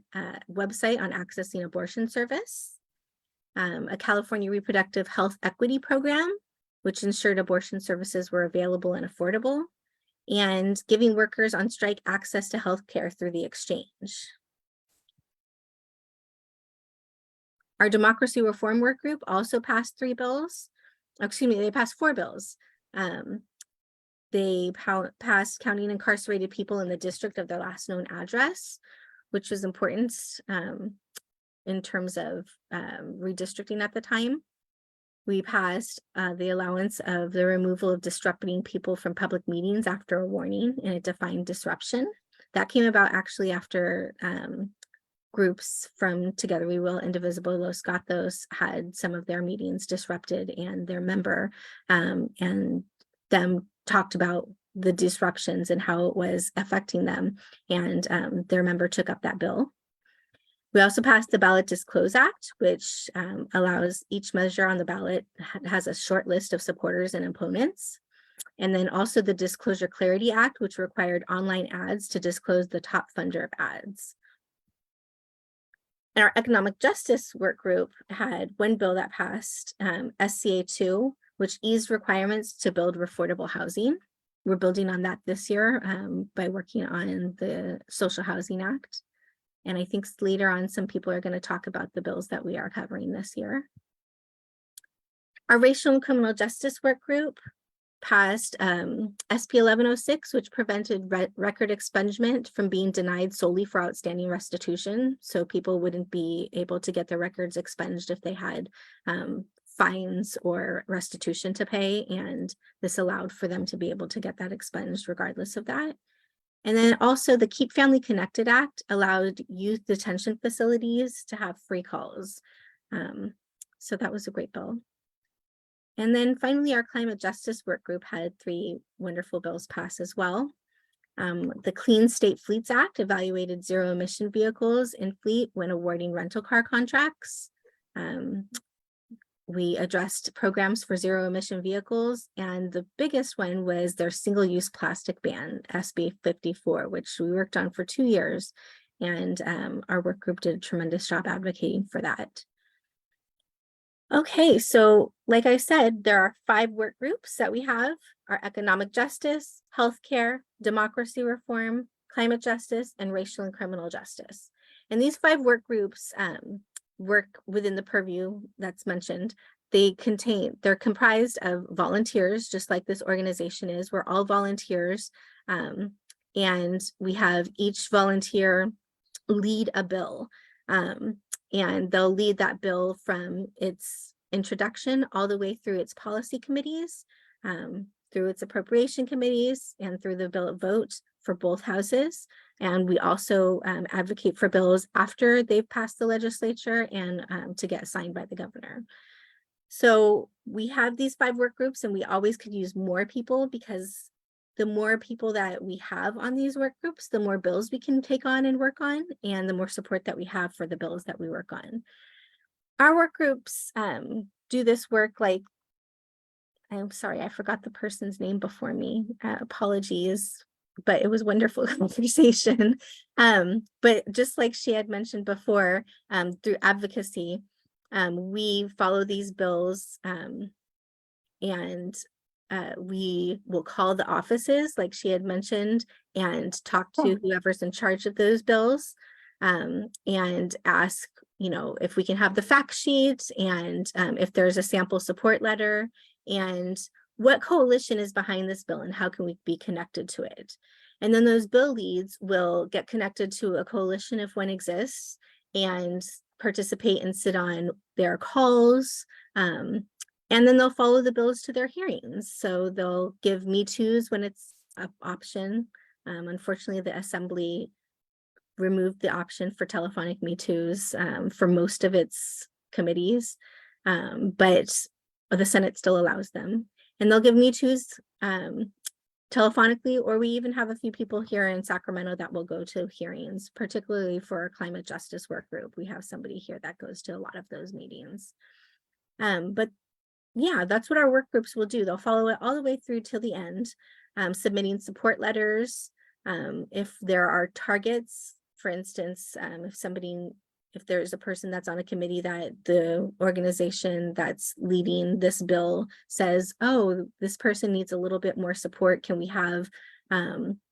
website on accessing abortion service, a California reproductive health equity program, which ensured abortion services were available and affordable, and giving workers on strike access to healthcare through the exchange. Our democracy reform work group also passed 3 bills. Excuse me, they passed 4 bills. They passed counting incarcerated people in the district of their last known address, which was important in terms of redistricting at the time. We passed the allowance of the removal of disrupting people from public meetings after a warning, and it defined disruption. That came about actually after groups from Together We Will, Indivisible, Los Gatos had some of their meetings disrupted, and their member and them talked about the disruptions and how it was affecting them, and their member took up that bill. We also passed the Ballot Disclose Act, which allows each measure on the ballot has a short list of supporters and opponents. And then also the Disclosure Clarity Act, which required online ads to disclose the top funder of ads. And our economic justice work group had 1 bill that passed, SCA 2, which eased requirements to build affordable housing. We're building on that this year by working on the Social Housing Act. And I think later on, some people are going to talk about the bills that we are covering this year. Our racial and criminal justice work group passed SB 1106, which prevented record expungement from being denied solely for outstanding restitution. So people wouldn't be able to get their records expunged if they had fines or restitution to pay. And this allowed for them to be able to get that expunged regardless of that. And then also the Keep Family Connected Act allowed youth detention facilities to have free calls. So that was a great bill. And then finally, our climate justice work group had 3 wonderful bills pass as well. The Clean State Fleets Act evaluated zero emission vehicles in fleet when awarding rental car contracts. We addressed programs for zero emission vehicles, and the biggest one was their single-use plastic ban, SB 54, which we worked on for 2 years, and our work group did a tremendous job advocating for that. Okay, so like I said, there are 5 work groups that we have: our economic justice, healthcare, democracy reform, climate justice, and racial and criminal justice. And these 5 work groups work within the purview that's mentioned. they're comprised of volunteers, just like this organization is. We're all volunteers. And we have each volunteer lead a bill. And they'll lead that bill from its introduction all the way through its policy committees, through its appropriation committees, and through the bill vote for both houses. And we also advocate for bills after they've passed the legislature and to get signed by the governor. So we have these 5 work groups, and we always could use more people, because the more people that we have on these work groups, the more bills we can take on and work on, and the more support that we have for the bills that we work on. Our work groups do this work like, I'm sorry, I forgot the person's name before me. Apologies, but it was wonderful conversation. But just like she had mentioned before, through advocacy, we follow these bills, and we will call the offices, like she had mentioned, and talk to whoever's in charge of those bills, and ask, if we can have the fact sheet, and if there's a sample support letter, and what coalition is behind this bill and how can we be connected to it. And then those bill leads will get connected to a coalition if one exists, and participate and sit on their calls. And then they'll follow the bills to their hearings. So they'll give Me Too's when it's an option. Unfortunately, the Assembly removed the option for telephonic Me Too's for most of its committees, but the Senate still allows them. And they'll give Me Too's telephonically, or we even have a few people here in Sacramento that will go to hearings, particularly for our climate justice work group. We have somebody here that goes to a lot of those meetings. But yeah, that's what our work groups will do. They'll follow it all the way through till the end, submitting support letters. If there are targets, for instance, if there's a person that's on a committee that the organization that's leading this bill says, oh, this person needs a little bit more support, can we have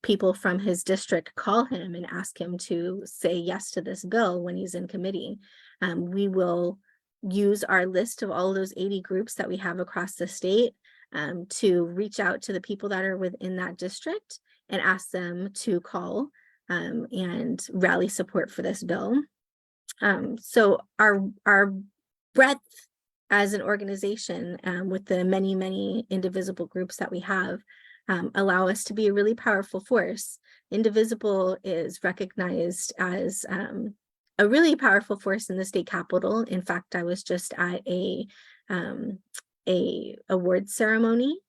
people from his district call him and ask him to say yes to this bill when he's in committee? We will use our list of all of those 80 groups that we have across the state to reach out to the people that are within that district and ask them to call and rally support for this bill. So our breadth as an organization, with the many indivisible groups that we have, allow us to be a really powerful force. Indivisible is recognized as a really powerful force in the state capitol. In fact, I was just at a award ceremony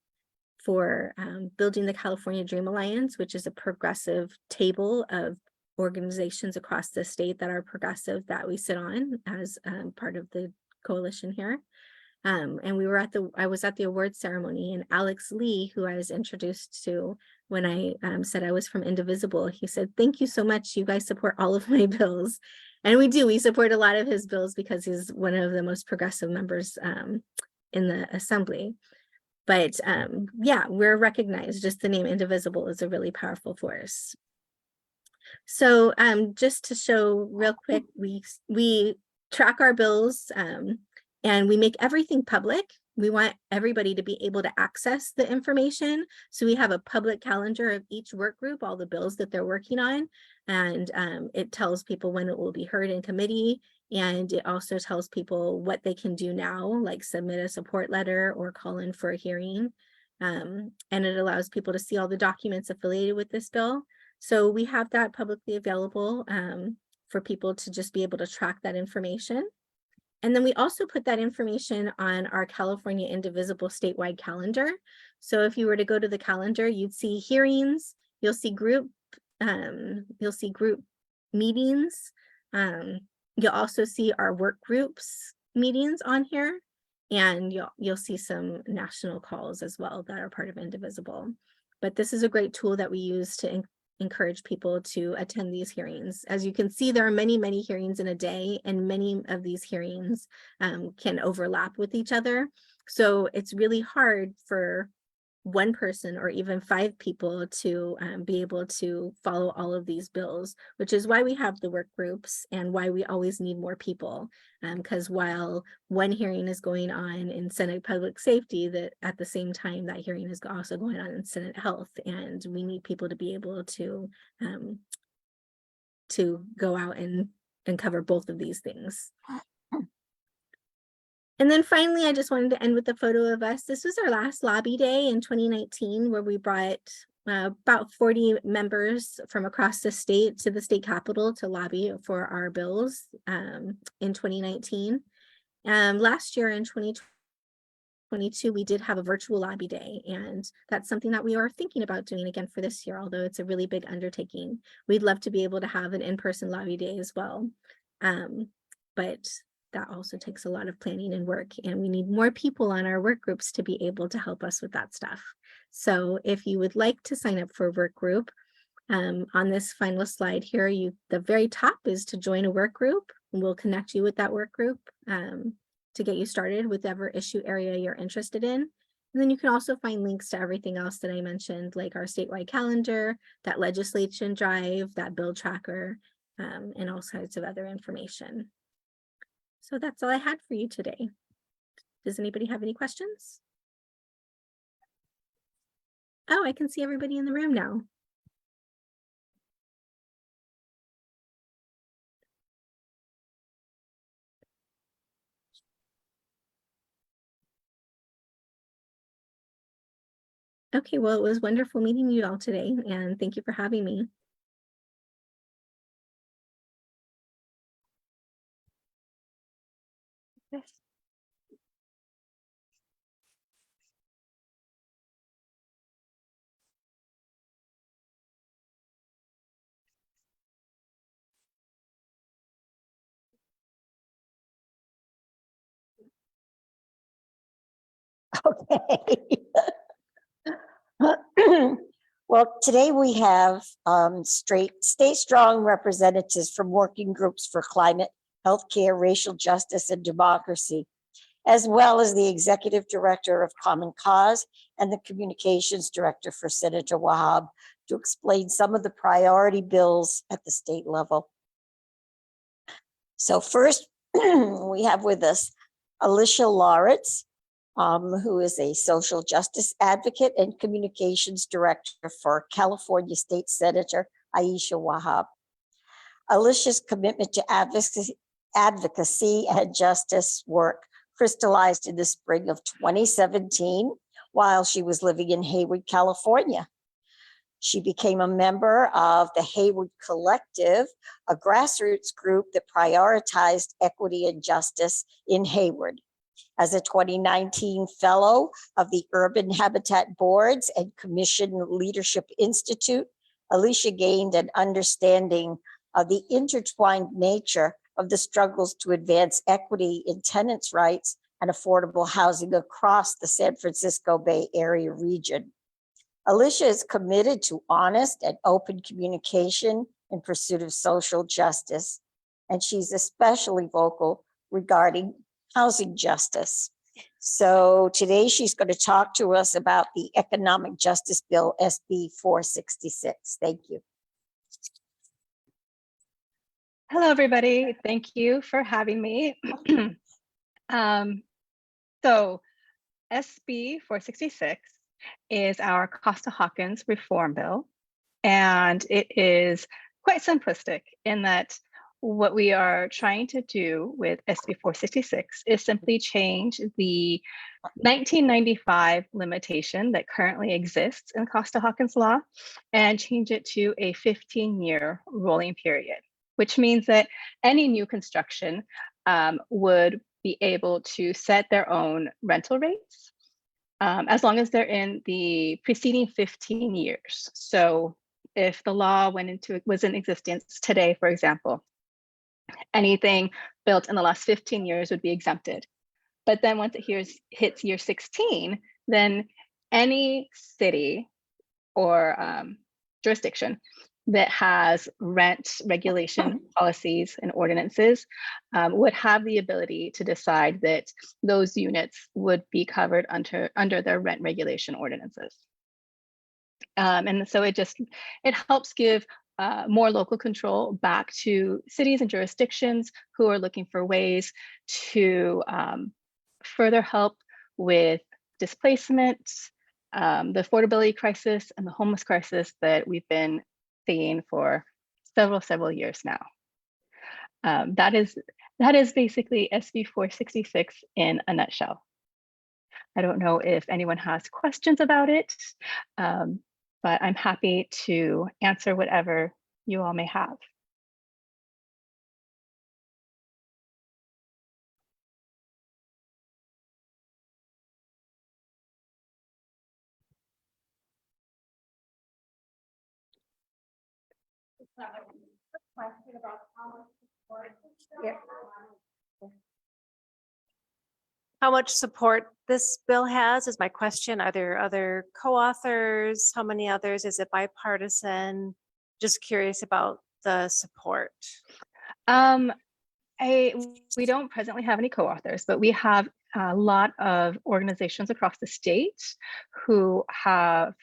for building the California Dream Alliance, which is a progressive table of organizations across the state that are progressive that we sit on as part of the coalition here. And I was at the award ceremony, and Alex Lee, who I was introduced to when I said I was from Indivisible, he said, "Thank you so much. You guys support all of my bills." And we support a lot of his bills because he's one of the most progressive members in the assembly. But yeah, we're recognized. Just the name Indivisible is a really powerful force. So just to show real quick, we track our bills and we make everything public. We want everybody to be able to access the information. So we have a public calendar of each work group, all the bills that they're working on. And it tells people when it will be heard in committee. And it also tells people what they can do now, like submit a support letter or call in for a hearing. And it allows people to see all the documents affiliated with this bill. So we have that publicly available for people to just be able to track that information. And then we also put that information on our California Indivisible statewide calendar. So if you were to go to the calendar, you'd see hearings, you'll see group meetings. You'll also see our work groups meetings on here, and you'll see some national calls as well that are part of Indivisible. But this is a great tool that we use to encourage people to attend these hearings. As you can see, there are many hearings in a day, and many of these hearings can overlap with each other. So it's really hard for one person or even 5 people to be able to follow all of these bills, which is why we have the work groups and why we always need more people. Because while one hearing is going on in Senate Public Safety, that at the same time that hearing is also going on in Senate Health, and we need people to be able to go out and cover both of these things. And then finally, I just wanted to end with a photo of us. This was our last lobby day in 2019, where we brought about 40 members from across the state to the state capitol to lobby for our bills in 2019. Last year in 2022, we did have a virtual lobby day, and that's something that we are thinking about doing again for this year, although it's a really big undertaking. We'd love to be able to have an in-person lobby day as well. But that also takes a lot of planning and work, and we need more people on our work groups to be able to help us with that stuff. So if you would like to sign up for a work group, on this final slide here, the very top is to join a work group, and we'll connect you with that work group to get you started with whatever issue area you're interested in. And then you can also find links to everything else that I mentioned, like our statewide calendar, that legislation drive, that bill tracker, and all sorts of other information. So that's all I had for you today. Does anybody have any questions? Oh, I can see everybody in the room now. Okay, well, it was wonderful meeting you all today, and thank you for having me. Okay. Well, today we have StateStrong representatives from working groups for climate, healthcare, racial justice, and democracy, as well as the executive director of Common Cause and the communications director for Senator Wahab, to explain some of the priority bills at the state level. So first, we have with us Alicia Lauritz, who is a social justice advocate and communications director for California State Senator Aisha Wahab. Alicia's commitment to advocacy and justice work crystallized in the spring of 2017 while she was living in Hayward, California. She became a member of the Hayward Collective, a grassroots group that prioritized equity and justice in Hayward. As a 2019 fellow of the Urban Habitat Boards and Commission Leadership Institute, Alicia gained an understanding of the intertwined nature of the struggles to advance equity in tenants' rights and affordable housing across the San Francisco Bay Area region. Alicia is committed to honest and open communication in pursuit of social justice, and she's especially vocal regarding housing justice. So today she's going to talk to us about the Economic Justice Bill, SB 466. Thank you. Hello, everybody. Thank you for having me. So SB 466 is our Costa-Hawkins reform bill, and it is quite simplistic in that what we are trying to do with SB 466 is simply change the 1995 limitation that currently exists in Costa-Hawkins law and change it to a 15-year rolling period, which means that any new construction would be able to set their own rental rates as long as they're in the preceding 15 years. So if the law was in existence today, for example, anything built in the last 15 years would be exempted. But then once it hits year 16, then any city or jurisdiction that has rent regulation policies and ordinances would have the ability to decide that those units would be covered under their rent regulation ordinances. And so it helps give more local control back to cities and jurisdictions who are looking for ways to further help with displacement, the affordability crisis, and the homeless crisis that we've been seeing for several years now. That is basically SB 466 in a nutshell. I don't know if anyone has questions about it, but I'm happy to answer whatever you all may have. How much support this bill has is my question. Are there other co-authors? How many others? Is it bipartisan? Just curious about the support. We don't presently have any co-authors, but we have a lot of organizations across the state who have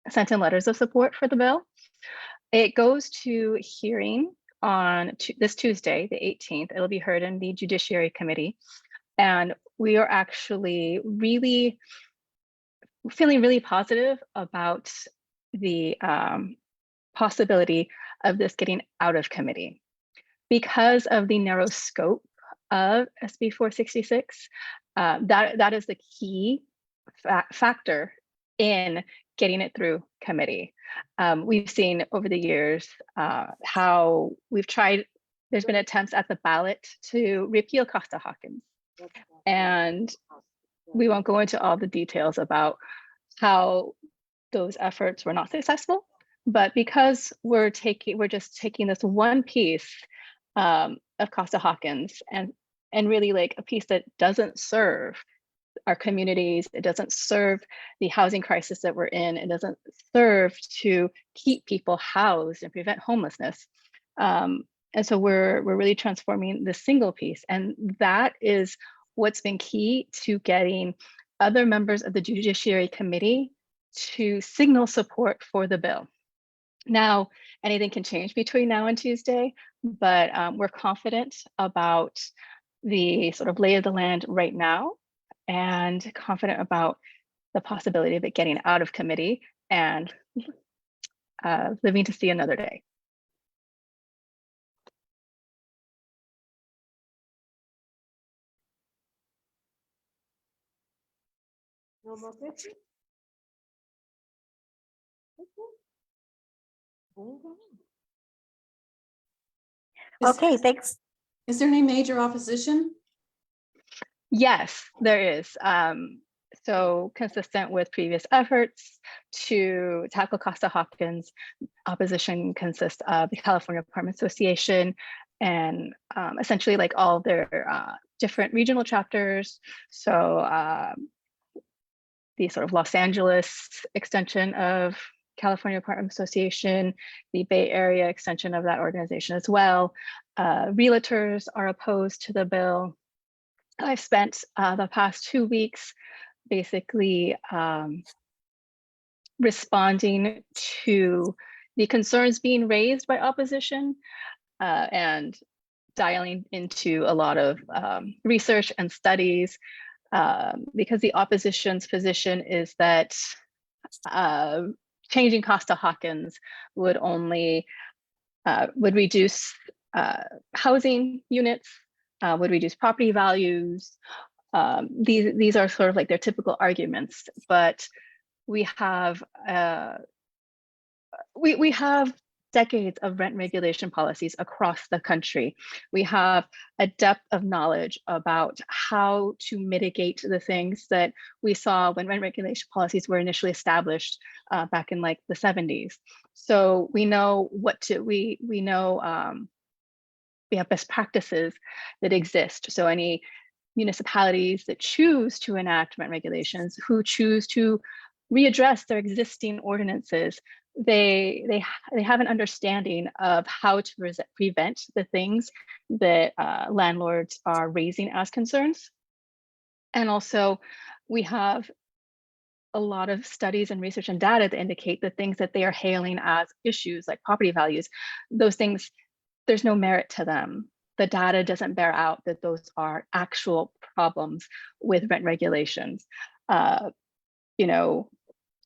sent in letters of support for the bill. It goes to hearing on this Tuesday, the 18th. It'll be heard in the Judiciary Committee. And we are actually feeling really positive about the possibility of this getting out of committee. Because of the narrow scope of SB 466, that is the key factor in getting it through committee. We've seen over the years how we've tried, there's been attempts at the ballot to repeal Costa-Hawkins. And we won't go into all the details about how those efforts were not successful, but because we're just taking this one piece of Costa-Hawkins and really like a piece that doesn't serve our communities, it doesn't serve the housing crisis that we're in, it doesn't serve to keep people housed and prevent homelessness. And so we're really transforming the single piece. And that is what's been key to getting other members of the Judiciary Committee to signal support for the bill. Now, anything can change between now and Tuesday, but we're confident about the sort of lay of the land right now and confident about the possibility of it getting out of committee and living to see another day. No more questions? Okay, thanks. Is there any major opposition? Yes, there is. So consistent with previous efforts to tackle Costa-Hawkins, opposition consists of the California Apartment Association and essentially like all their different regional chapters. So the sort of Los Angeles extension of California Apartment Association, the Bay Area extension of that organization as well. Realtors are opposed to the bill. I've spent the past 2 weeks basically responding to the concerns being raised by opposition and dialing into a lot of research and studies because the opposition's position is that changing Costa-Hawkins would only would reduce housing units, would reduce property values. These are sort of like their typical arguments, but we have we have decades of rent regulation policies across the country. We have a depth of knowledge about how to mitigate the things that we saw when rent regulation policies were initially established back in like the 70s. So we know what to, we know we have best practices that exist. So any municipalities that choose to enact rent regulations, who choose to readdress their existing ordinances, they have an understanding of how to prevent the things that landlords are raising as concerns. And also, we have a lot of studies and research and data that indicate the things that they are hailing as issues, like property values, those things, there's no merit to them. The data doesn't bear out that those are actual problems with rent regulations. You know,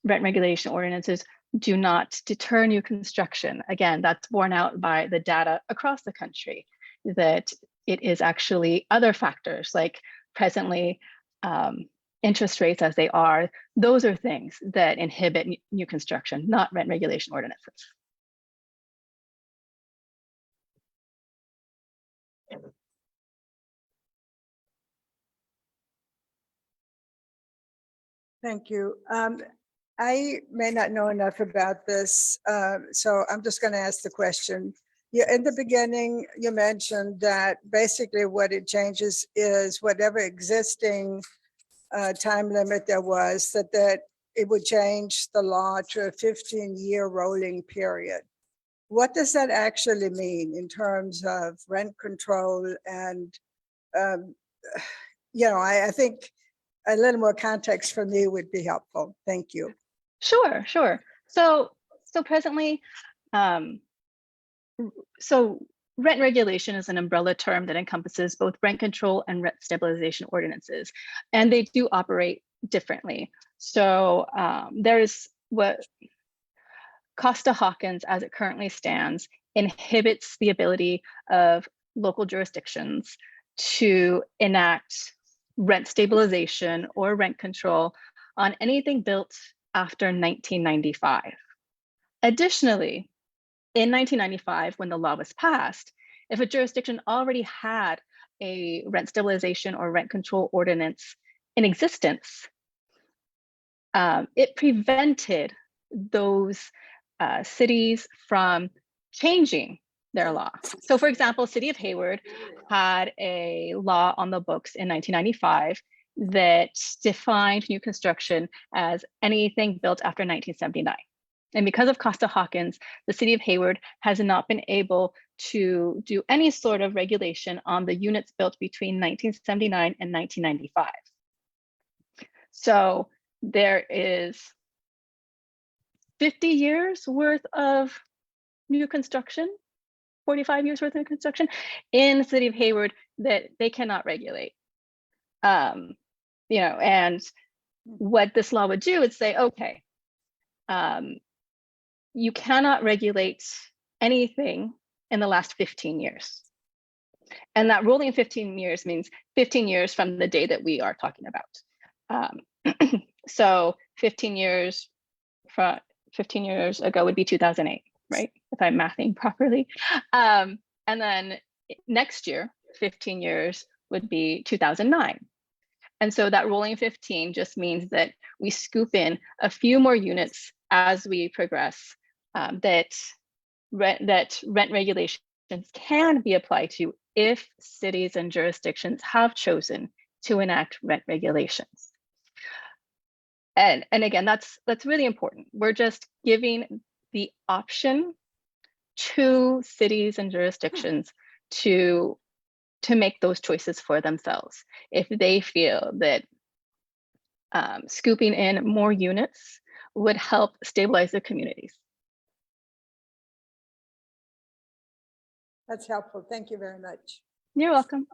rent regulation ordinances do not deter new construction. Again, that's borne out by the data across the country, that it is actually other factors like presently interest rates as they are. Those are things that inhibit new construction, not rent regulation ordinances. Thank you. I may not know enough about this, so I'm just going to ask the question. In the beginning, you mentioned that basically what it changes is whatever existing time limit there was, that it would change the law to a 15-year rolling period. What does that actually mean in terms of rent control? And, you know, I think a little more context from me would be helpful. Thank you. Sure. So presently, so rent regulation is an umbrella term that encompasses both rent control and rent stabilization ordinances, and they do operate differently. So there's what Costa-Hawkins, as it currently stands, inhibits the ability of local jurisdictions to enact rent stabilization or rent control on anything built after 1995. Additionally, in 1995, when the law was passed, if a jurisdiction already had a rent stabilization or rent control ordinance in existence, it prevented those cities from changing their law. So for example, City of Hayward had a law on the books in 1995 that defined new construction as anything built after 1979. And because of Costa-Hawkins, the City of Hayward has not been able to do any sort of regulation on the units built between 1979 and 1995. So there is 50 years worth of new construction, 45 years worth of construction in the City of Hayward that they cannot regulate. You know, and what this law would do is say, okay, you cannot regulate anything in the last 15 years. And that rolling 15 years means 15 years from the day that we are talking about. So 15 years ago would be 2008, right? If I'm mathing properly. And then next year, 15 years would be 2009. And so that rolling 15 just means that we scoop in a few more units as we progress, that rent regulations can be applied to if cities and jurisdictions have chosen to enact rent regulations. And again, that's really important. We're just giving the option to cities and jurisdictions to make those choices for themselves if they feel that scooping in more units would help stabilize their communities. That's helpful. Thank you very much. You're welcome.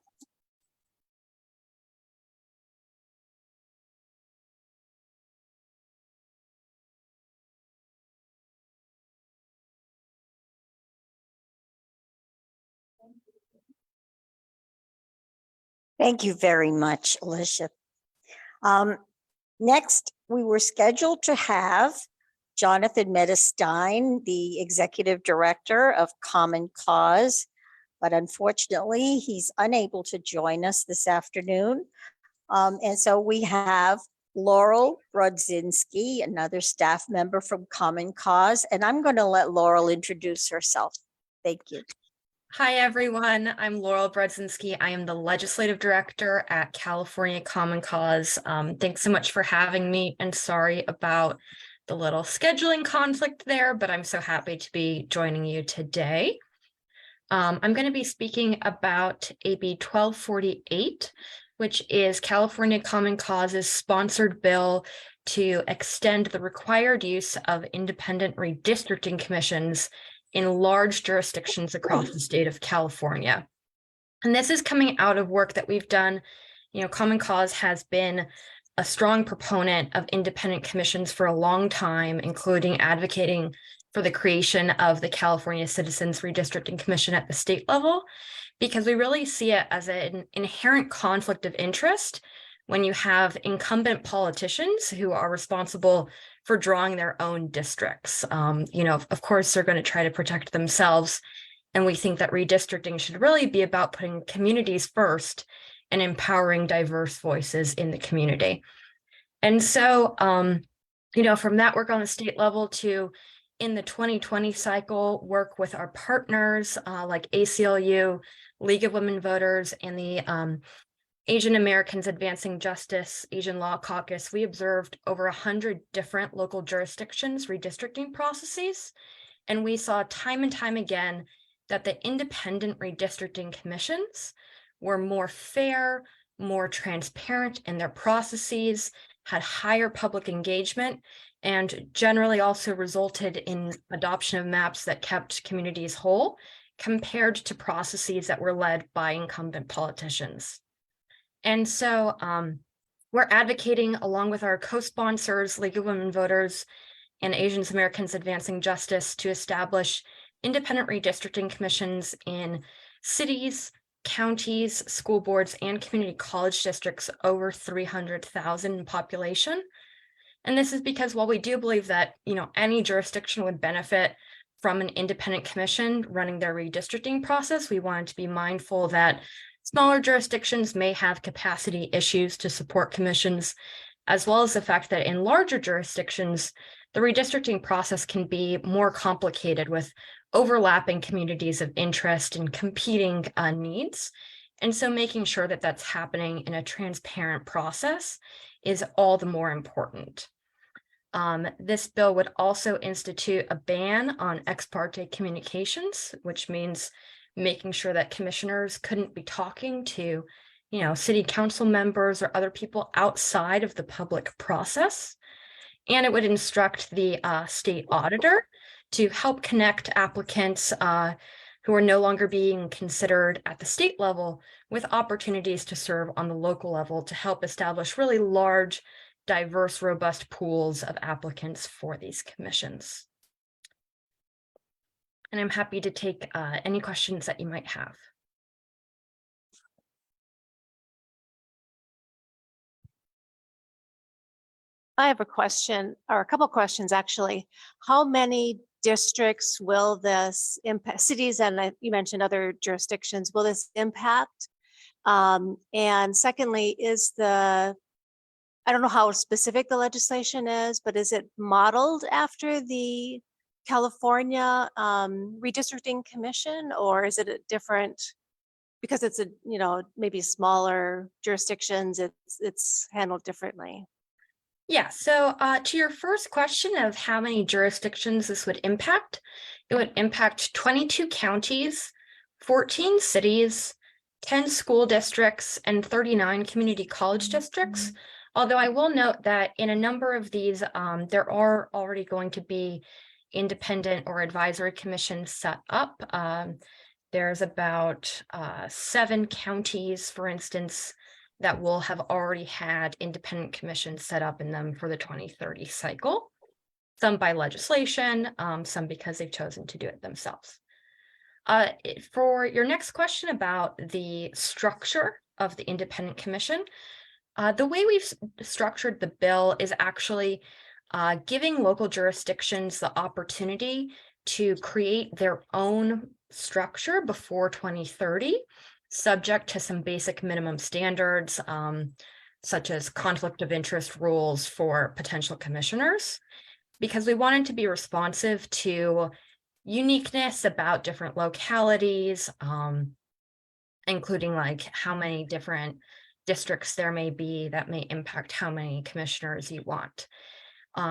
Thank you very much, Alicia. Next, we were scheduled to have Jonathan Medestein, the Executive Director of Common Cause, but unfortunately, he's unable to join us this afternoon. And so we have Laurel Brodzinski, another staff member from Common Cause, and I'm going to let Laurel introduce herself. Thank you. Hi, everyone. I'm Laurel Brodzinski. I am the Legislative Director at California Common Cause. Thanks so much for having me, and sorry about the little scheduling conflict there, but I'm so happy to be joining you today. I'm going to be speaking about AB 1248, which is California Common Cause's sponsored bill to extend the required use of independent redistricting commissions in large jurisdictions across the state of California. And this is coming out of work that we've done. You know, Common Cause has been a strong proponent of independent commissions for a long time, including advocating for the creation of the California Citizens Redistricting Commission at the state level, because we really see it as an inherent conflict of interest when you have incumbent politicians who are responsible for drawing their own districts. You know, of course, they're going to try to protect themselves. And we think that redistricting should really be about putting communities first and empowering diverse voices in the community. And so, you know, from that work on the state level to in the 2020 cycle, work with our partners like ACLU, League of Women Voters, and the Asian Americans Advancing Justice, Asian Law Caucus, we observed over 100 different local jurisdictions redistricting processes. And we saw time and time again that the independent redistricting commissions were more fair, more transparent in their processes, had higher public engagement, and generally also resulted in adoption of maps that kept communities whole compared to processes that were led by incumbent politicians. And so we're advocating, along with our co-sponsors, League of Women Voters and Asian Americans Advancing Justice, to establish independent redistricting commissions in cities, counties, school boards, and community college districts over 300,000 in population. And this is because while we do believe that, you know, any jurisdiction would benefit from an independent commission running their redistricting process, we wanted to be mindful that smaller jurisdictions may have capacity issues to support commissions, as well as the fact that in larger jurisdictions, the redistricting process can be more complicated with overlapping communities of interest and competing needs. And so making sure that that's happening in a transparent process is all the more important. This bill would also institute a ban on ex parte communications, which means making sure that commissioners couldn't be talking to, you know, city council members or other people outside of the public process. And it would instruct the state auditor to help connect applicants who are no longer being considered at the state level with opportunities to serve on the local level to help establish really large, diverse, robust pools of applicants for these commissions. And I'm happy to take any questions that you might have. I have a question, or a couple questions actually. How many districts will this impact, cities and you mentioned other jurisdictions, will this impact? And secondly, I don't know how specific the legislation is, but is it modeled after the California Redistricting Commission, or is it a different, because it's a, you know, maybe smaller jurisdictions, it's handled differently? Yeah, so to your first question of how many jurisdictions this would impact, it would impact 22 counties, 14 cities, 10 school districts, and 39 community college districts. Although I will note that in a number of these, there are already going to be independent or advisory commissions set up. There's about 7 counties, for instance, that will have already had independent commissions set up in them for the 2030 cycle, some by legislation, some because they've chosen to do it themselves. For your next question about the structure of the independent commission, the way we've structured the bill is actually giving local jurisdictions the opportunity to create their own structure before 2030, subject to some basic minimum standards, such as conflict of interest rules for potential commissioners, because we wanted to be responsive to uniqueness about different localities, including like how many different districts there may be that may impact how many commissioners you want.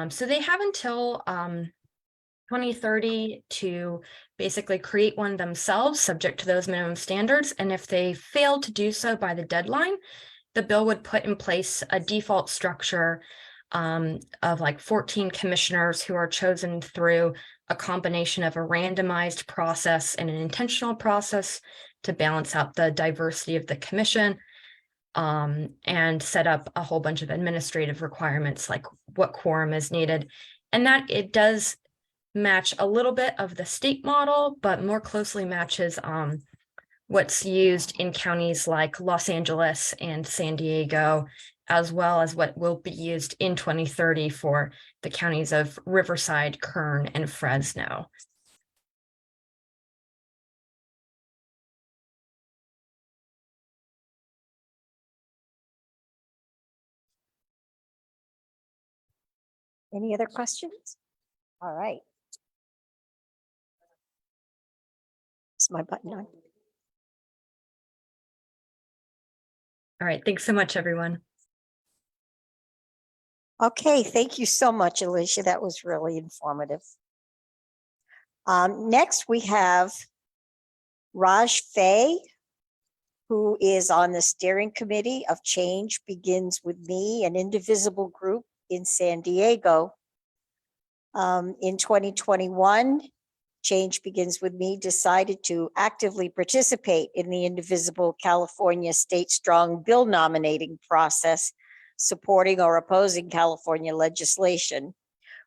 So they have until 2030 to basically create one themselves, subject to those minimum standards. And if they fail to do so by the deadline, the bill would put in place a default structure of like 14 commissioners who are chosen through a combination of a randomized process and an intentional process to balance out the diversity of the commission, and set up a whole bunch of administrative requirements like what quorum is needed. And that it does match a little bit of the state model, but more closely matches what's used in counties like Los Angeles and San Diego, as well as what will be used in 2030 for the counties of Riverside, Kern, and Fresno. Any other questions? All right. Is my button on? All right, thanks so much, everyone. Okay, thank you so much, Alicia. That was really informative. Next, we have Raj Fay, who is on the steering committee of Change Begins With Me, an Indivisible group in San Diego. In 2021, Change Begins With Me decided to actively participate in the Indivisible California StateStrong bill nominating process, supporting or opposing California legislation.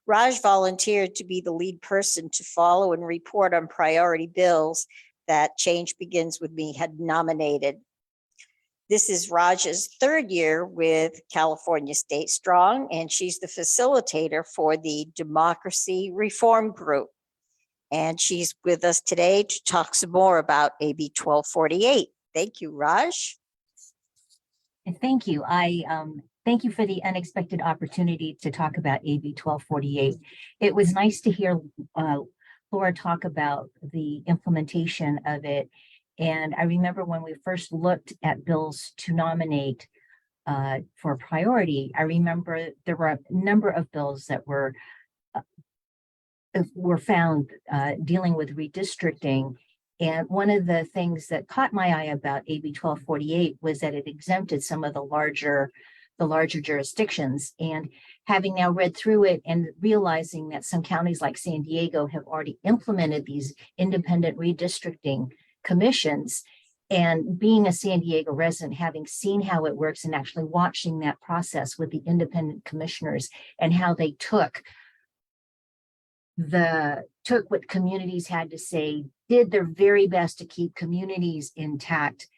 Raj volunteered to be the lead person to follow and report on priority bills that Change Begins With Me had nominated. This is Raj's third year with California StateStrong, and she's the facilitator for the Democracy Reform Group. And she's with us today to talk some more about AB 1248. Thank you, Raj. And thank you. Thank you for the unexpected opportunity to talk about AB 1248. It was nice to hear Laura talk about the implementation of it. And I remember when we first looked at bills to nominate for priority, I remember there were a number of bills that were found dealing with redistricting. And one of the things that caught my eye about AB 1248 was that it exempted some of the larger jurisdictions. And having now read through it and realizing that some counties like San Diego have already implemented these independent redistricting commissions, and being a San Diego resident, having seen how it works and actually watching that process with the independent commissioners and how they took what communities had to say, did their very best to keep communities intact.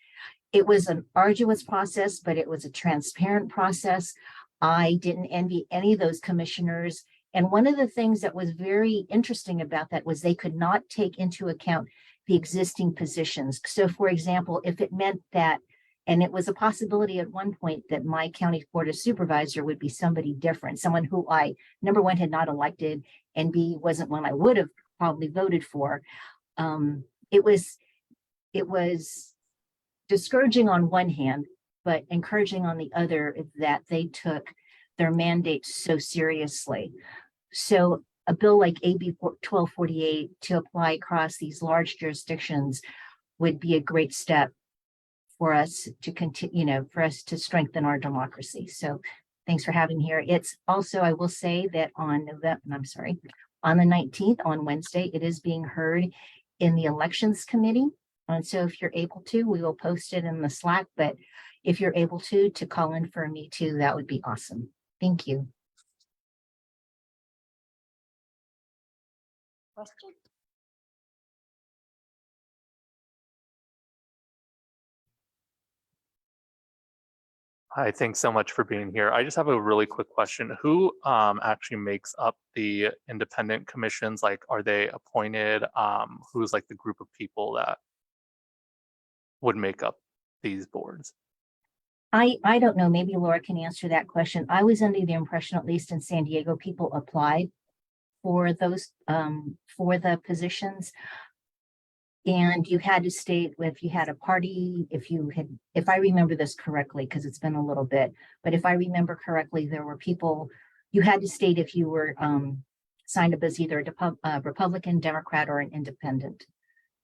It was an arduous process, but it was a transparent process. I didn't envy any of those commissioners. And one of the things that was very interesting about that was they could not take into account the existing positions. So for example, if it meant that, and it was a possibility at one point that my county board of supervisor would be somebody different, someone who I, number one, had not elected, and B, wasn't one I would have probably voted for. It was discouraging on one hand, but encouraging on the other that they took their mandate so seriously. So a bill like AB 1248 to apply across these large jurisdictions would be a great step for us to continue, for us to strengthen our democracy. So thanks for having me here. It's also, I will say that on the 19th, on Wednesday, it is being heard in the Elections Committee. And so if you're able to, we will post it in the Slack, but if you're able to call in for me too, that would be awesome. Thank you. Question? Hi, thanks so much for being here. I just have a really quick question. Who actually makes up the independent commissions? Like, are they appointed? Who's like the group of people that would make up these boards? I don't know, maybe Laura can answer that question. I was under the impression, at least in San Diego, people applied for those, for the positions. And you had to state if you had a party, if I remember this correctly, because it's been a little bit, but if I remember correctly, there were people you had to state if you were signed up as either a Republican, Democrat, or an independent.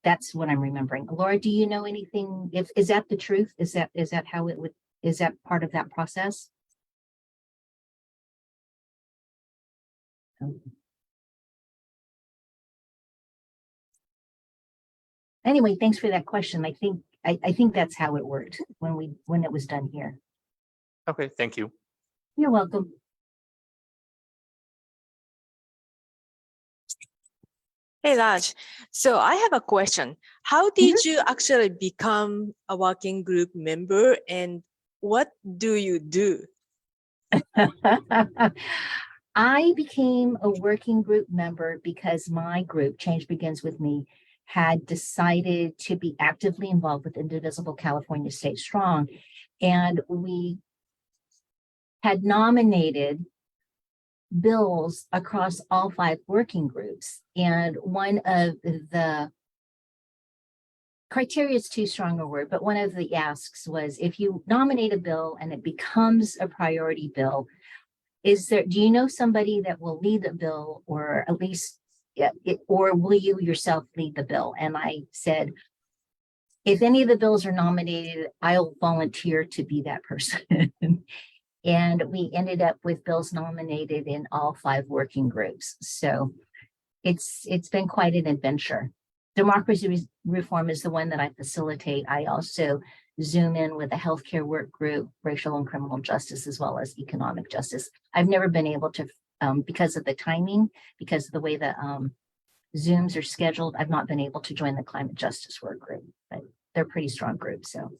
That's what I'm remembering. Laura, do you know anything? Is that the truth? Is that how it would? Is that part of that process? Anyway, thanks for that question. I think that's how it worked when it was done here. Okay, thank you. You're welcome. Hey Raj, so I have a question. How did you actually become a working group member and what do you do? I became a working group member because my group, Change Begins With Me, had decided to be actively involved with Indivisible California StateStrong. And we had nominated bills across all 5 working groups. And one of the criteria is too strong a word, but one of the asks was, if you nominate a bill and it becomes a priority bill, do you know somebody that will lead the bill, or at least, or will you yourself lead the bill? And I said, if any of the bills are nominated, I'll volunteer to be that person. And we ended up with bills nominated in all 5 working groups. So it's been quite an adventure. Democracy reform is the one that I facilitate. I also Zoom in with a healthcare work group, racial and criminal justice, as well as economic justice. I've never been able to, because of the timing, because of the way the Zooms are scheduled, I've not been able to join the climate justice work group, but they're pretty strong groups. So,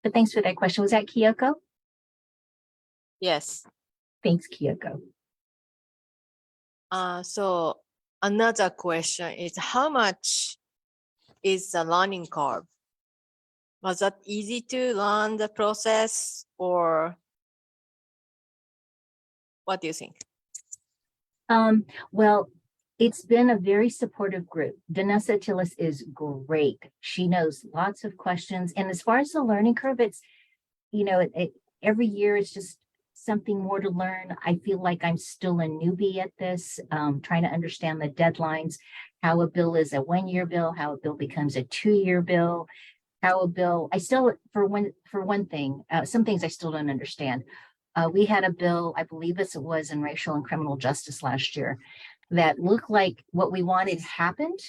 but thanks for that question. Was that Kyoko? Yes. Thanks, Kyoko. So another question is, how much is the learning curve? Was that easy to learn the process, or what do you think? Well, it's been a very supportive group. Denessa Atiles is great. She knows lots of questions. And as far as the learning curve, it's, every year it's just something more to learn. I feel like I'm still a newbie at this, trying to understand the deadlines, how a bill is a 1-year bill, how a bill becomes a 2-year bill, how a bill, for one thing, some things I still don't understand. We had a bill, I believe it was in racial and criminal justice last year, that looked like what we wanted happened,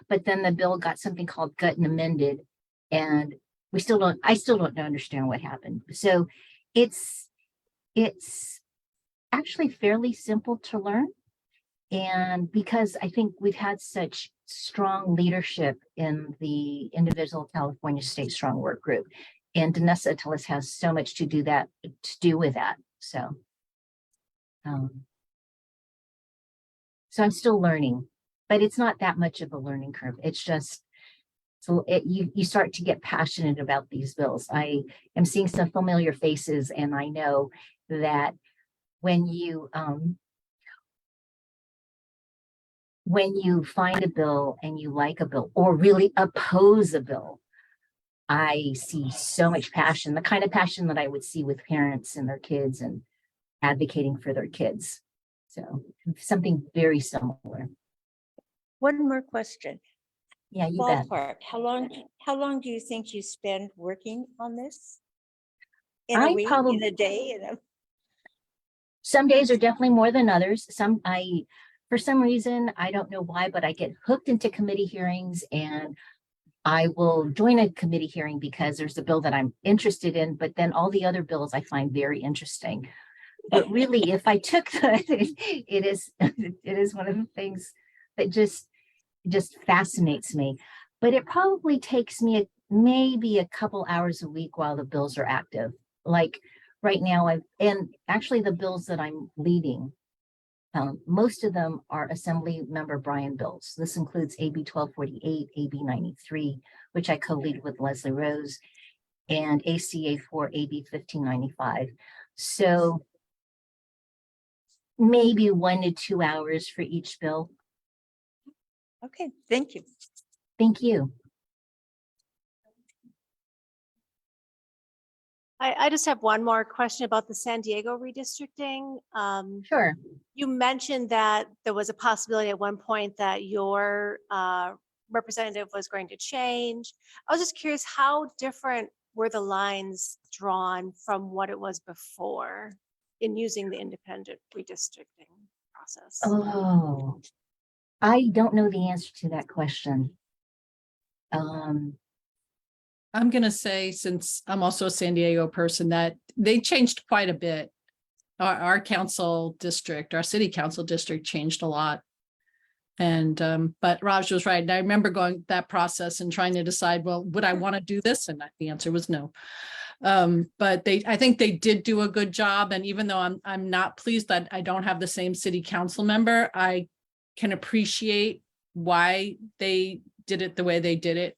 but then the bill got something called gut and amended, and I still don't understand what happened. So it's actually fairly simple to learn. And because I think we've had such strong leadership in the Indivisible California StateStrong work group, and Denessa Atiles has so much to do with that. So, so I'm still learning, but it's not that much of a learning curve. It's just, you start to get passionate about these bills. I am seeing some familiar faces, and I know that when you find a bill and you like a bill or really oppose a bill, I see so much passion, the kind of passion that I would see with parents and their kids and advocating for their kids. So something very similar. One more question. Yeah, you bet. Ballpark, how long do you think you spend working on this? In a week, in a day? Some days are definitely more than others. For some reason, I don't know why, but I get hooked into committee hearings, and I will join a committee hearing because there's a bill that I'm interested in, but then all the other bills I find very interesting. But really, if I took it is one of the things that just fascinates me. But it probably takes me maybe a couple hours a week while the bills are active. Like right now, and actually the bills that I'm leading, most of them are Assembly Member Bryan bills. This includes AB 1248, AB 93, which I co-lead with Leslie Rose, and ACA 4, AB 1595. So maybe 1 to 2 hours for each bill. Okay, thank you. Thank you. I just have one more question about the San Diego redistricting. Sure. You mentioned that there was a possibility at one point that your representative was going to change. I was just curious, how different were the lines drawn from what it was before in using the independent redistricting process? Oh, I don't know the answer to that question. I'm going to say, since I'm also a San Diego person, that they changed quite a bit. Our council district, our city council district changed a lot. And, but Raj was right. And I remember going that process and trying to decide, well, would I want to do this? And the answer was no. But I think they did do a good job. And even though I'm not pleased that I don't have the same city council member, I can appreciate why they did it the way they did it.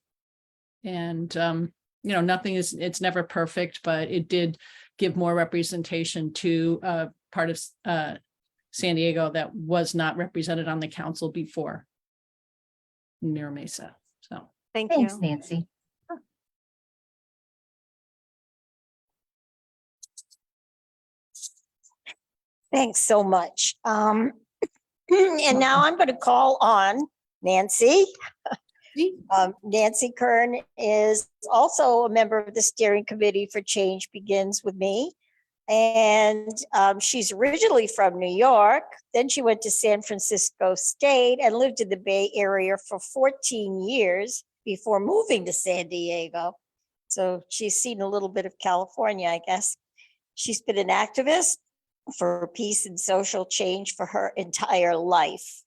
And, you know, it's never perfect, but it did give more representation to part of San Diego that was not represented on the council before Mira Mesa. So Thank Thanks, you. Nancy. Thanks so much. And now I'm going to call on Nancy. Nancy Kern is also a member of the steering committee for Change Begins With Me. And she's originally from New York. Then she went to San Francisco State and lived in the Bay Area for 14 years before moving to San Diego. So she's seen a little bit of California, I guess. She's been an activist for peace and social change for her entire life.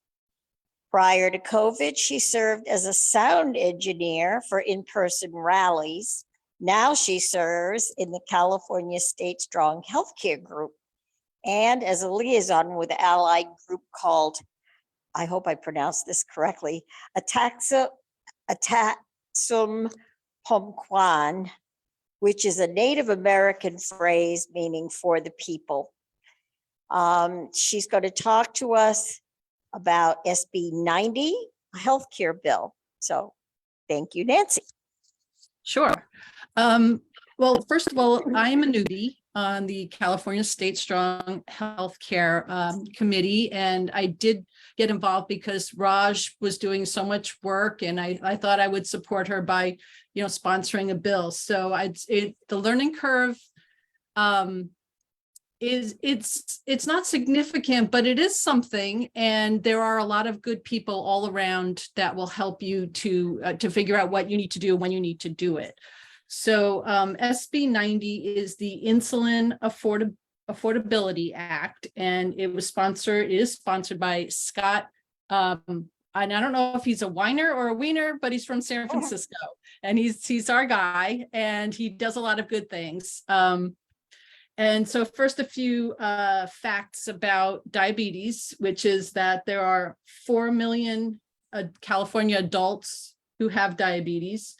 Prior to COVID, she served as a sound engineer for in-person rallies. Now she serves in the California StateStrong healthcare group and as a liaison with an allied group called, I hope I pronounced this correctly, Ataxum Pomquan, which is a Native American phrase meaning for the people. She's going to talk to us about SB 90, a healthcare bill. So thank you, Nancy. sure. Well, first of all, I'm a newbie on the California StateStrong Healthcare Committee, and I did get involved because Raj was doing so much work, and I thought I would support her by, you know, sponsoring a bill. So the learning curve it's not significant, but it is something, and there are a lot of good people all around that will help you to figure out what you need to do when you need to do it. So SB 90 is the Insulin Affordability Act, and it is sponsored by Scott. And I don't know if he's a whiner or a wiener, but he's from San Francisco, and he's our guy, and he does a lot of good things. And so first, a few facts about diabetes, which is that there are 4 million California adults who have diabetes.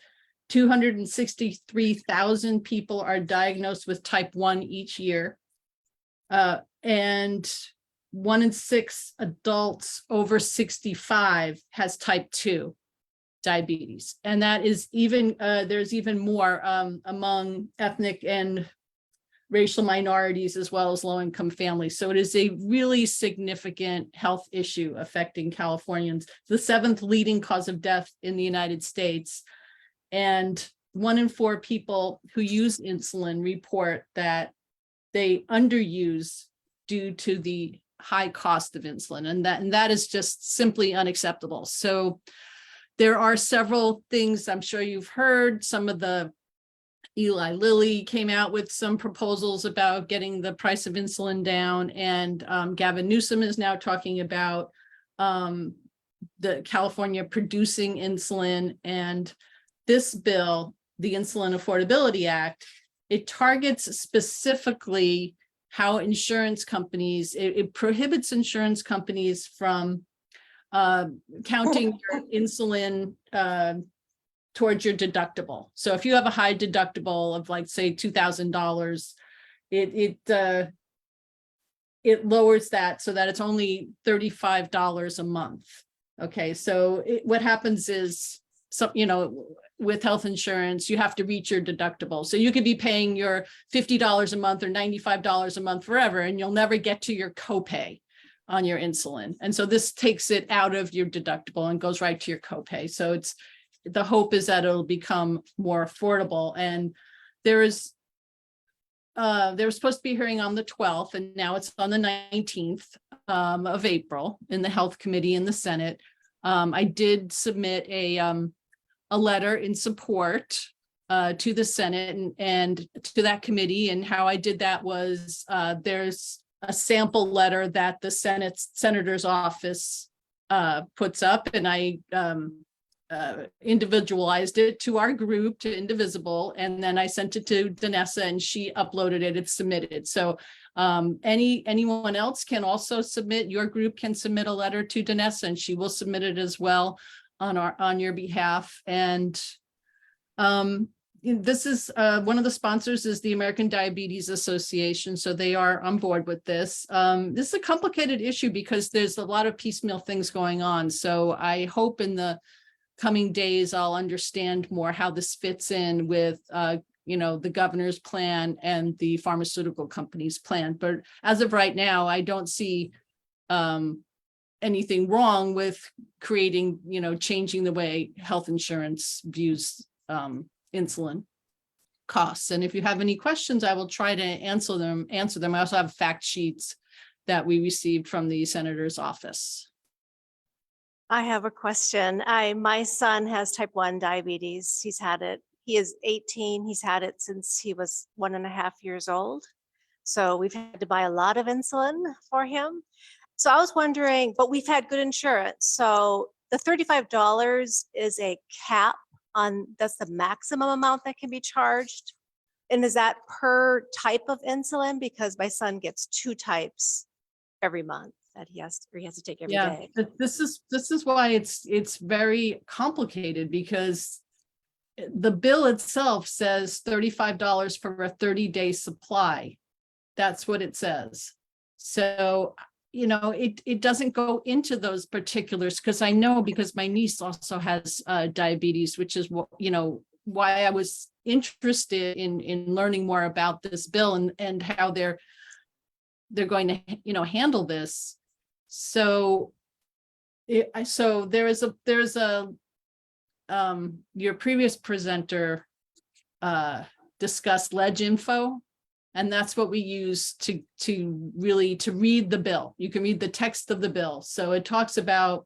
263,000 people are diagnosed with type 1 each year. And 1 in 6 adults over 65 has type 2 diabetes. And that is even, there's even more among ethnic and racial minorities, as well as low-income families. So it is a really significant health issue affecting Californians. The 7th leading cause of death in the United States. And 1 in 4 people who use insulin report that they underuse due to the high cost of insulin. And that is just simply unacceptable. So there are several things I'm sure you've heard. Some of the Eli Lilly came out with some proposals about getting the price of insulin down, and Gavin Newsom is now talking about the California producing insulin. And this bill, the Insulin Affordability Act, it targets specifically how insurance companies, it prohibits insurance companies from counting your insulin towards your deductible. So if you have a high deductible of, like, say, $2,000, it lowers that so that it's only $35 a month. Okay, so what happens is, so, you know, with health insurance, you have to reach your deductible. So you could be paying your $50 a month or $95 a month forever, and you'll never get to your copay on your insulin. And so this takes it out of your deductible and goes right to your copay. So it's, the hope is that it'll become more affordable. And there was supposed to be a hearing on the 12th, and now it's on the 19th of April in the Health Committee in the Senate. I did submit a letter in support to the Senate and to that committee. And how I did that was there's a sample letter that the Senator's office puts up, and I individualized it to our group, to Indivisible, and then I sent it to Denessa and she uploaded it, it's submitted. So anyone else can also submit, your group can submit a letter to Denessa and she will submit it as well on your behalf. And this is one of the sponsors is the American Diabetes Association, so they are on board with this. This is a complicated issue because there's a lot of piecemeal things going on. So I hope in the coming days I'll understand more how this fits in with the governor's plan and the pharmaceutical company's plan. But as of right now, I don't see anything wrong with creating, changing the way health insurance views insulin costs. And if you have any questions, I will try to answer them. I also have fact sheets that we received from the senator's office. I have a question. My son has type 1 diabetes. He's had it. He is 18. He's had it since he was 1.5 years old. So we've had to buy a lot of insulin for him. So I was wondering, but we've had good insurance. So the $35 is a cap on, that's the maximum amount that can be charged. And is that per type of insulin? Because my son gets 2 types every month that he has to take every day. This is why it's very complicated, because the bill itself says $35 for a 30-day supply. That's what it says. So, it doesn't go into those particulars, because I know, because my niece also has diabetes, which is what, why I was interested in learning more about this bill and how they're going to, handle this. So, there's a your previous presenter discussed ledge info, and that's what we use to read the bill. You can read the text of the bill. So it talks about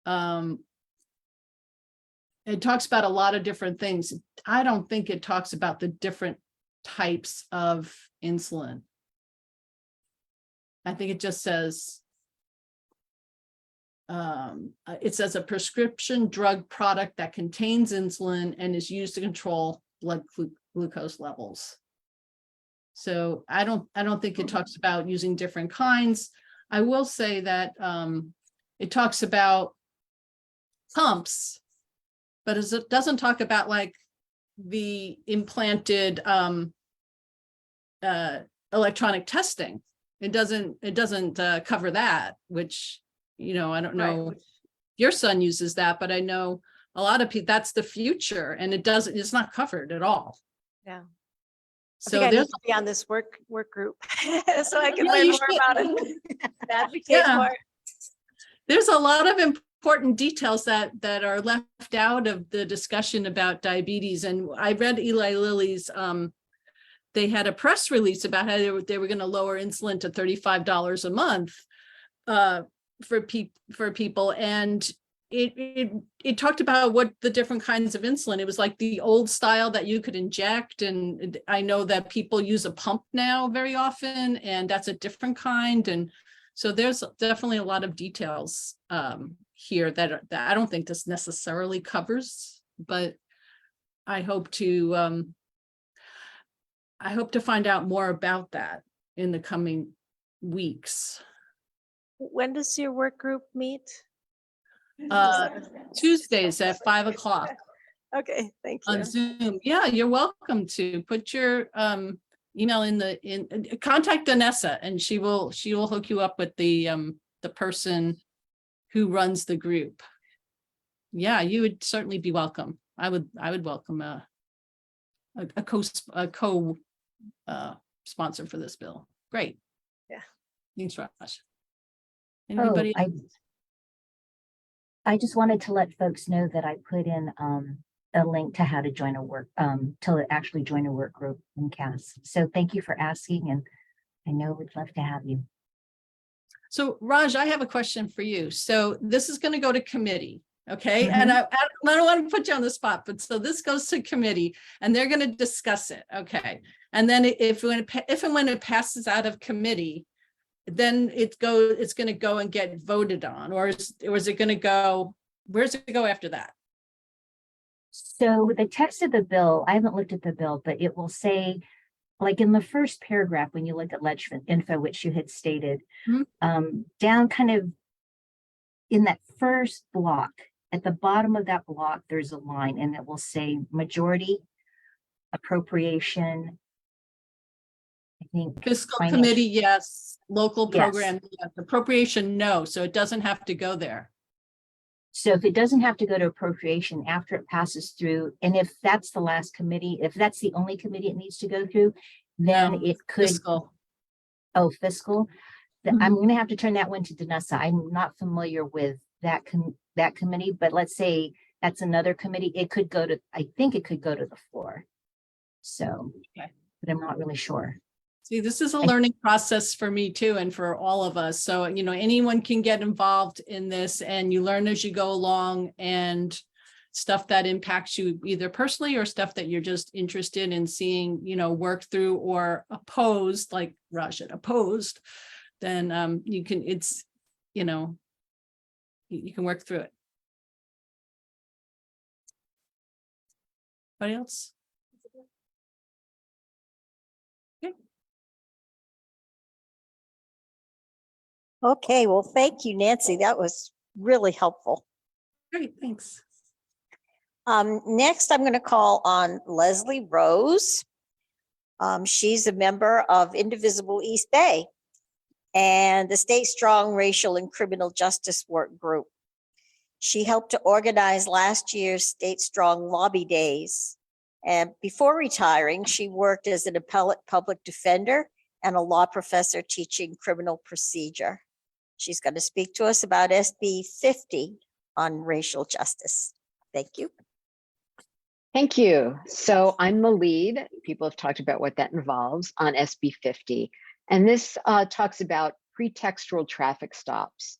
a lot of different things. I don't think it talks about the different types of insulin. I think it just says it says a prescription drug product that contains insulin and is used to control blood glucose levels. So I don't think it talks about using different kinds. I will say that it talks about pumps, but it doesn't talk about like the implanted electronic testing. It doesn't cover that, which, I don't know, your son uses that, but I know a lot of people, that's the future, and it's not covered at all. Yeah. So I need there's to be on this work group so I can learn more about it. Advocate for it. There's a lot of important details that are left out of the discussion about diabetes. And I read Eli Lilly's, they had a press release about how they were going to lower insulin to $35 a month for people. And it talked about what the different kinds of insulin. It was like the old style that you could inject. And I know that people use a pump now very often, and that's a different kind. And so there's definitely a lot of details here that I don't think this necessarily covers, but I hope to find out more about that in the coming weeks. When does your work group meet? Tuesdays at 5 o'clock Okay, thank you. on Zoom. Yeah, you're welcome to put your email in contact Denessa, and she will hook you up with the person who runs the group. yeah, you would certainly be welcome. I would welcome a co sponsor for this bill. Great. Yeah. Thanks, Raj. Oh, Anybody? I just wanted to let folks know that I put in a link to how to join a work, to actually join a work group in CAS. So thank you for asking, and I know we'd love to have you. So Raj, I have a question for you. So this is going to go to committee. Okay. And I don't want to put you on the spot, but so this goes to committee and they're going to discuss it. Okay. And then if and when it passes out of committee, then it's going to go and get voted on, or is it going to go, where's it go after that? So the text of the bill, I haven't looked at the bill, but it will say, like in the first paragraph, when you look at ledge info, which you had stated, down kind of in that first block, at the bottom of that block, there's a line and it will say majority, appropriation, I think. Fiscal financial. committee, yes. Local Yes. program, yes. Appropriation, no. So it doesn't have to go there. So if it doesn't have to go to appropriation after it passes through, and if that's the last committee, if that's the only committee it needs to go through, then No, it could. fiscal. Oh, fiscal. Mhm. I'm going to have to turn that one to Denessa. I'm not familiar with that committee, but let's say that's another committee. It could go to, I think it could go to the floor. So, Okay. but I'm not really sure. See, this is a learning process for me too, and for all of us. So, anyone can get involved in this and you learn as you go along, and stuff that impacts you either personally or stuff that you're just interested in seeing, work through or opposed, like Raj opposed, then you can, you can work through it. Anybody else? Okay, well, thank you, Nancy. That was really helpful. Great, thanks. Next, I'm going to call on Leslie Rose. She's a member of Indivisible East Bay and the StateStrong Racial and Criminal Justice Work Group. She helped to organize last year's StateStrong Lobby Days. And before retiring, she worked as an appellate public defender and a law professor teaching criminal procedure. She's going to speak to us about SB 50 on racial justice. Thank you. Thank you. So I'm the lead. People have talked about what that involves on SB 50. And this talks about pretextual traffic stops.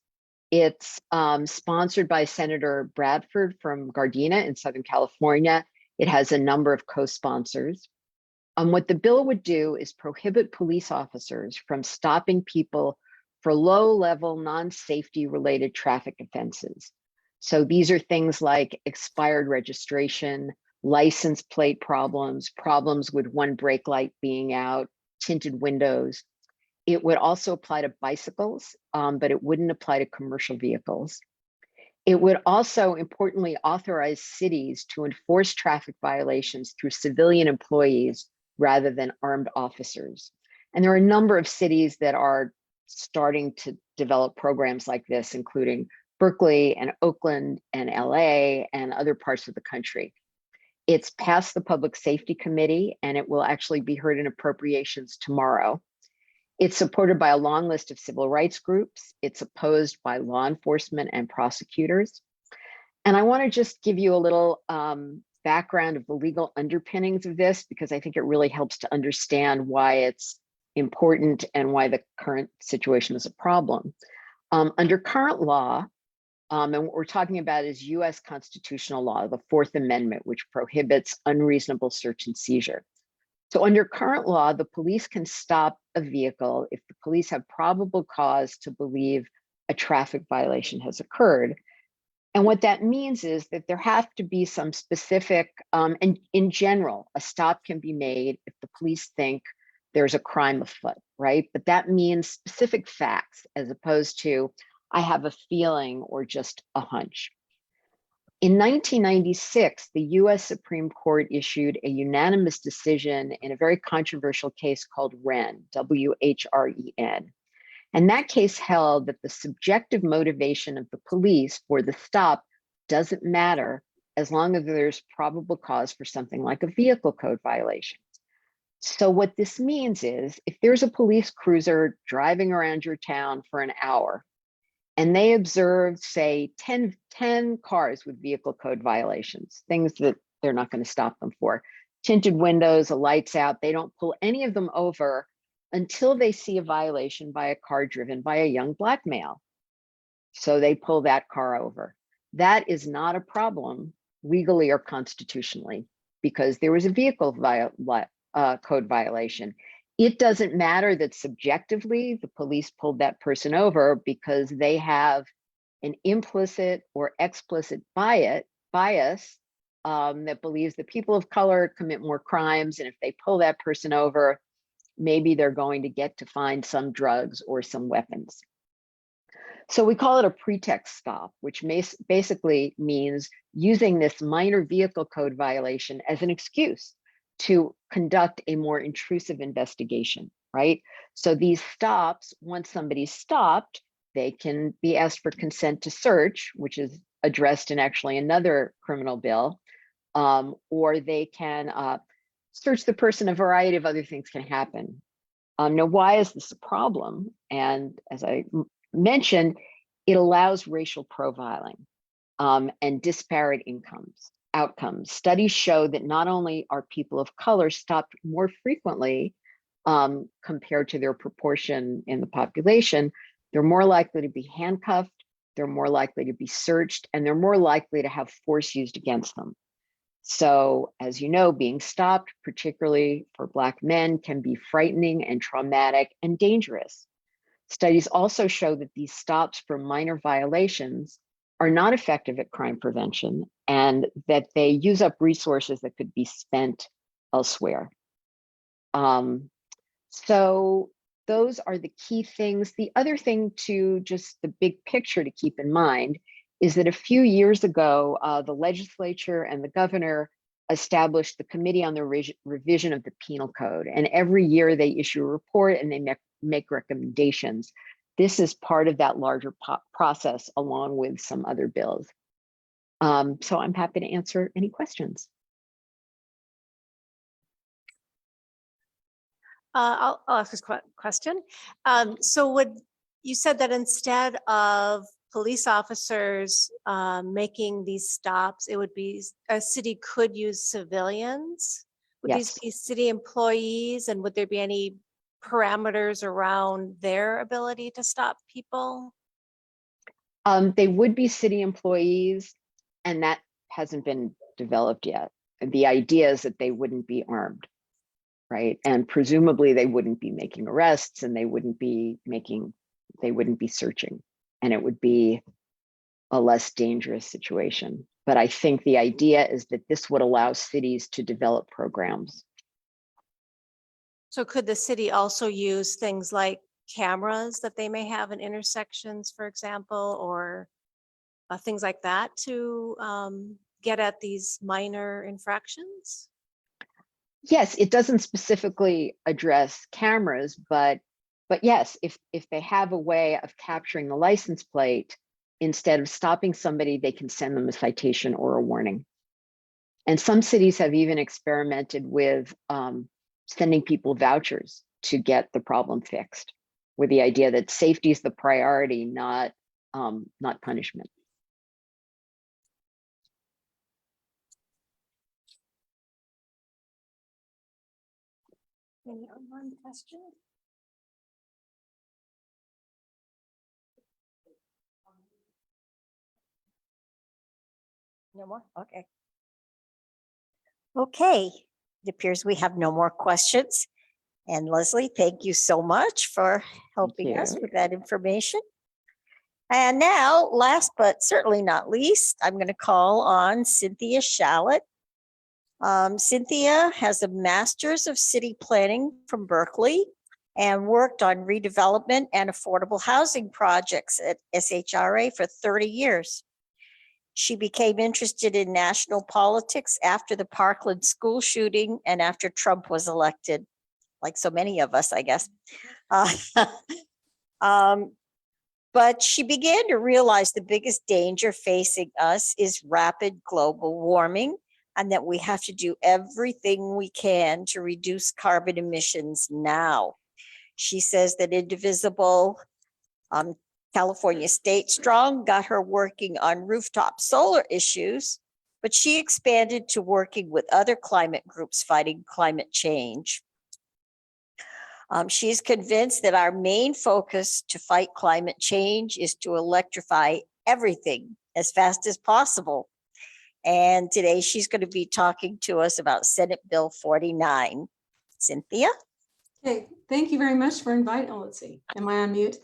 It's sponsored by Senator Bradford from Gardena in Southern California. It has a number of co-sponsors. What the bill would do is prohibit police officers from stopping people for low-level, non-safety related traffic offenses. So these are things like expired registration, license plate problems, problems with one brake light being out, tinted windows. It would also apply to bicycles, but it wouldn't apply to commercial vehicles. It would also importantly authorize cities to enforce traffic violations through civilian employees rather than armed officers. And there are a number of cities that are starting to develop programs like this, including Berkeley and Oakland and LA and other parts of the country. It's passed the Public Safety Committee and it will actually be heard in appropriations tomorrow. It's supported by a long list of civil rights groups. It's opposed by law enforcement and prosecutors. And I want to just give you a little background of the legal underpinnings of this, because I think it really helps to understand why it's important and why the current situation is a problem. Under current law, and what we're talking about is US constitutional law, the Fourth Amendment, which prohibits unreasonable search and seizure. So under current law, the police can stop a vehicle if the police have probable cause to believe a traffic violation has occurred. And what that means is that there have to be some specific, and in general, a stop can be made if the police think there's a crime afoot, right? But that means specific facts as opposed to, I have a feeling or just a hunch. In 1996, the US Supreme Court issued a unanimous decision in a very controversial case called Wren, W-H-R-E-N. And that case held that the subjective motivation of the police for the stop doesn't matter as long as there's probable cause for something like a vehicle code violation. So what this means is if there's a police cruiser driving around your town for an hour and they observe, say, 10 cars with vehicle code violations, things that they're not going to stop them for, tinted windows, the lights out, they don't pull any of them over until they see a violation by a car driven by a young Black male. So they pull that car over. That is not a problem legally or constitutionally because there was a vehicle code violation. It doesn't matter that subjectively the police pulled that person over because they have an implicit or explicit bias that believes that people of color commit more crimes, and if they pull that person over, maybe they're going to get to find some drugs or some weapons. So we call it a pretext stop, which basically means using this minor vehicle code violation as an excuse to conduct a more intrusive investigation, right? So these stops, once somebody's stopped, they can be asked for consent to search, which is addressed in actually another criminal bill, or they can search the person. A variety of other things can happen. Now, why is this a problem? And as I mentioned, it allows racial profiling and disparate outcomes. Studies show that not only are people of color stopped more frequently compared to their proportion in the population, they're more likely to be handcuffed, they're more likely to be searched, and they're more likely to have force used against them. So, as you know, being stopped, particularly for Black men, can be frightening and traumatic and dangerous. Studies also show that these stops for minor violations are not effective at crime prevention and that they use up resources that could be spent elsewhere. So those are the key things. The other thing to just the big picture to keep in mind is that a few years ago, the legislature and the governor established the Committee on the Revision of the Penal Code. And every year they issue a report and they make recommendations. This is part of that larger process along with some other bills. So I'm happy to answer any questions. I'll ask this question. So you said that instead of police officers making these stops, it would be a city could use civilians? Would Yes. these be city employees, and would there be any parameters around their ability to stop people? They would be city employees, and that hasn't been developed yet. The idea is that they wouldn't be armed, right? And presumably they wouldn't be making arrests, and they wouldn't be searching, and it would be a less dangerous situation. But I think the idea is that this would allow cities to develop programs. So could the city also use things like cameras that they may have in intersections, for example, or things like that to get at these minor infractions? Yes, it doesn't specifically address cameras, but yes, if they have a way of capturing the license plate, instead of stopping somebody, they can send them a citation or a warning. And some cities have even experimented with sending people vouchers to get the problem fixed, with the idea that safety is the priority, not punishment. Any online question? No more? Okay. Okay, it appears we have no more questions. And Leslie, thank you so much for helping us you. with that information. And now, last but certainly not least, I'm going to call on Cynthia Shallett. Cynthia has a master's of city planning from Berkeley and worked on redevelopment and affordable housing projects at SHRA for 30 years. She became interested in national politics after the Parkland school shooting and after Trump was elected, like so many of us, I guess. But she began to realize the biggest danger facing us is rapid global warming, and that we have to do everything we can to reduce carbon emissions now. She says that Indivisible California StateStrong got her working on rooftop solar issues, but she expanded to working with other climate groups fighting climate change. She's convinced that our main focus to fight climate change is to electrify everything as fast as possible. And today she's going to be talking to us about Senate Bill 49. Cynthia? Okay, thank you very much for inviting, oh, let's see, am I on mute?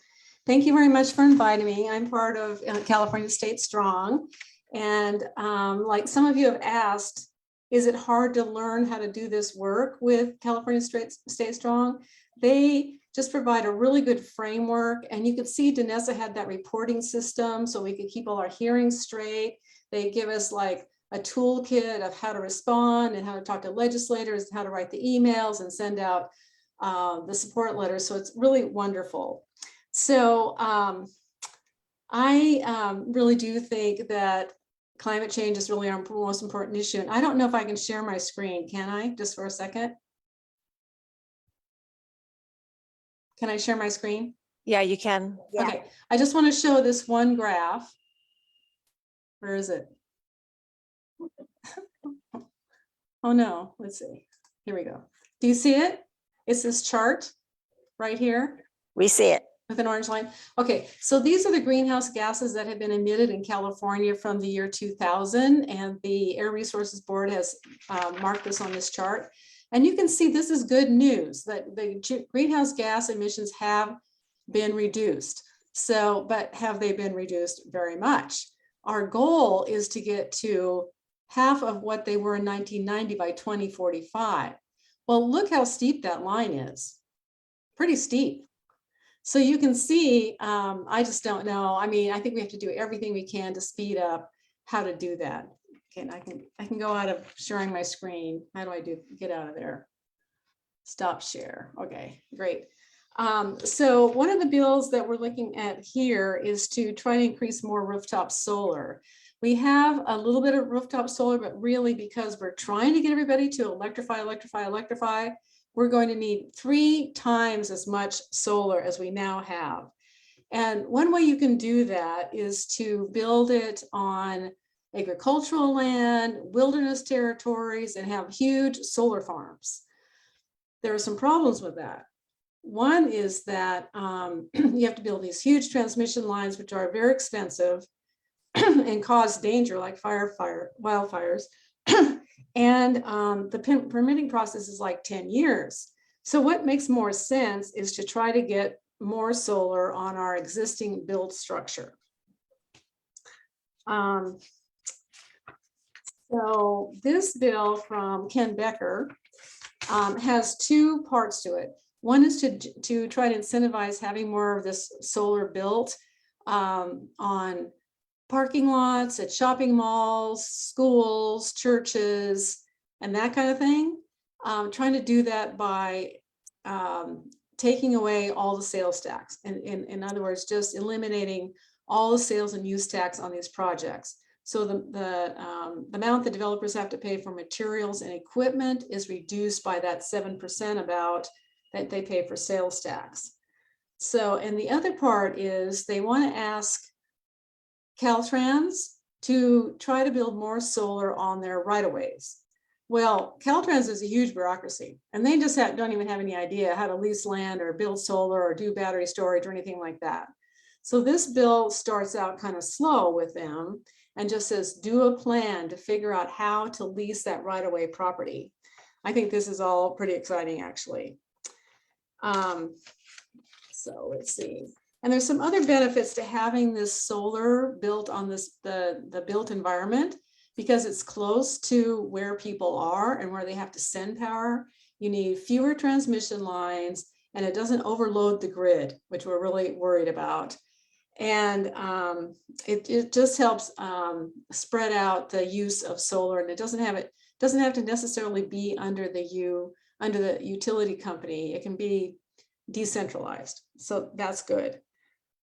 Thank you very much for inviting me. I'm part of California StateStrong. And like some of you have asked, is it hard to learn how to do this work with California StateStrong? They just provide a really good framework. And you could see Denessa had that reporting system so we could keep all our hearings straight. They give us like a toolkit of how to respond and how to talk to legislators, how to write the emails and send out the support letters. So it's really wonderful. So I really do think that climate change is really our most important issue. And I don't know if I can share my screen. Can I, just for a second? Can I share my screen? Yeah, you can. Yeah. Okay, I just want to show this one graph. Where is it? Oh no, let's see. Here we go. Do you see it? It's this chart right here We see it. with an orange line. Okay, so these are the greenhouse gases that have been emitted in California from the year 2000, and the Air Resources Board has marked this on this chart. And you can see this is good news that the greenhouse gas emissions have been reduced. So, but have they been reduced very much? Our goal is to get to half of what they were in 1990 by 2045. Well, look how steep that line is. Pretty steep. So you can see, I just don't know. I mean, I think we have to do everything we can to speed up how to do that. Okay, and I can go out of sharing my screen. How do I get out of there? Stop share. Okay, great. So one of the bills that we're looking at here is to try to increase more rooftop solar. We have a little bit of rooftop solar, but really because we're trying to get everybody to electrify, we're going to need 3 times as much solar as we now have. And one way you can do that is to build it on agricultural land, wilderness territories, and have huge solar farms. There are some problems with that. One is that you have to build these huge transmission lines, which are very expensive and cause danger like wildfires. And the permitting process is like 10 years. So what makes more sense is to try to get more solar on our existing build structure. So this bill from Ken Becker has 2 parts to it. One is to try to incentivize having more of this solar built on parking lots, at shopping malls, schools, churches, and that kind of thing. Trying to do that by taking away all the sales tax. And in other words, just eliminating all the sales and use tax on these projects. So the amount the developers have to pay for materials and equipment is reduced by that 7% about that they pay for sales tax. So, and the other part is they want to ask Caltrans to try to build more solar on their right-of-ways. Well, Caltrans is a huge bureaucracy, and they just don't even have any idea how to lease land or build solar or do battery storage or anything like that. So this bill starts out kind of slow with them and just says, do a plan to figure out how to lease that right-of-way property. I think this is all pretty exciting, actually. So let's see. And there's some other benefits to having this solar built on the built environment, because it's close to where people are and where they have to send power. You need fewer transmission lines, and it doesn't overload the grid, which we're really worried about. And it just helps spread out the use of solar, and it doesn't have to necessarily be under the utility company. It can be decentralized, so that's good.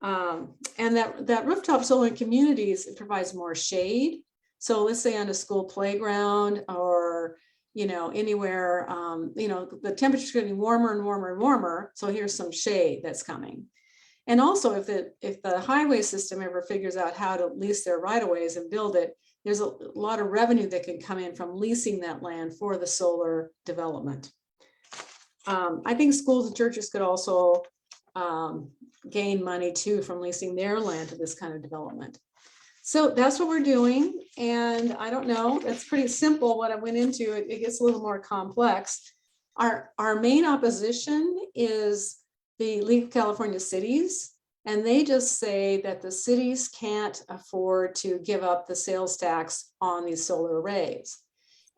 And that rooftop solar in communities, it provides more shade. So let's say on a school playground or, anywhere, the temperature's getting warmer and warmer and warmer. So here's some shade that's coming. And also if the highway system ever figures out how to lease their right of ways and build it, there's a lot of revenue that can come in from leasing that land for the solar development. I think schools and churches could also gain money too from leasing their land to this kind of development. So that's what we're doing. And I don't know, it's pretty simple what I went into. It gets a little more complex. Our main opposition is the League of California Cities. And they just say that the cities can't afford to give up the sales tax on these solar arrays.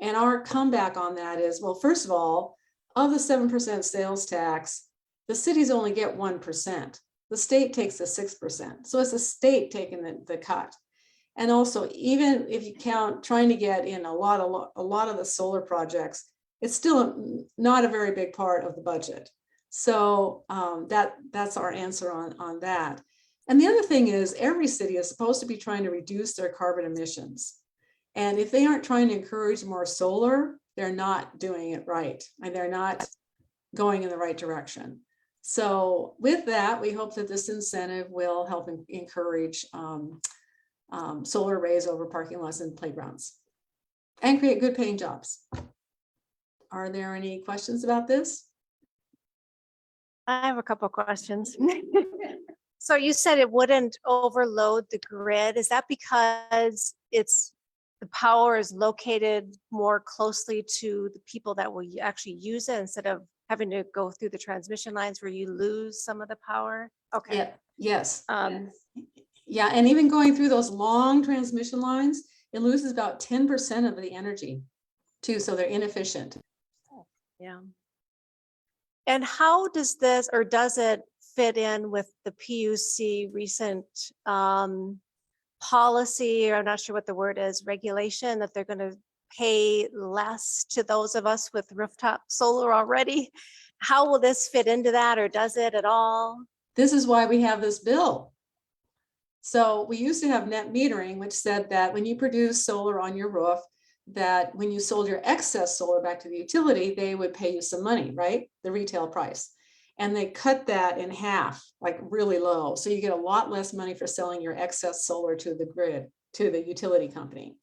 And our comeback on that is, well, first of all, of the 7% sales tax, the cities only get 1%. The state takes the 6%. So it's the state taking the cut. And also, even if you count trying to get in a lot of the solar projects, it's still not a very big part of the budget. So that's our answer on that. And the other thing is, every city is supposed to be trying to reduce their carbon emissions. And if they aren't trying to encourage more solar, they're not doing it right. And they're not going in the right direction. So with that, we hope that this incentive will help encourage solar arrays over parking lots and playgrounds and create good paying jobs. Are there any questions about this? I have a couple of questions. So you said it wouldn't overload the grid. Is that because the power is located more closely to the people that will actually use it instead of having to go through the transmission lines where you lose some of the power? Okay. Yeah. Yes. Yeah, and even going through those long transmission lines, it loses about 10% of the energy too, so they're inefficient. Yeah. And how does this, or does it fit in with the PUC recent policy, or I'm not sure what the word is, regulation, that they're going to pay less to those of us with rooftop solar already? How will this fit into that, or does it at all? This is why we have this bill. So we used to have net metering, which said that when you produce solar on your roof, that when you sold your excess solar back to the utility, they would pay you some money, right? The retail price. And they cut that in half, like really low. So you get a lot less money for selling your excess solar to the grid, to the utility company.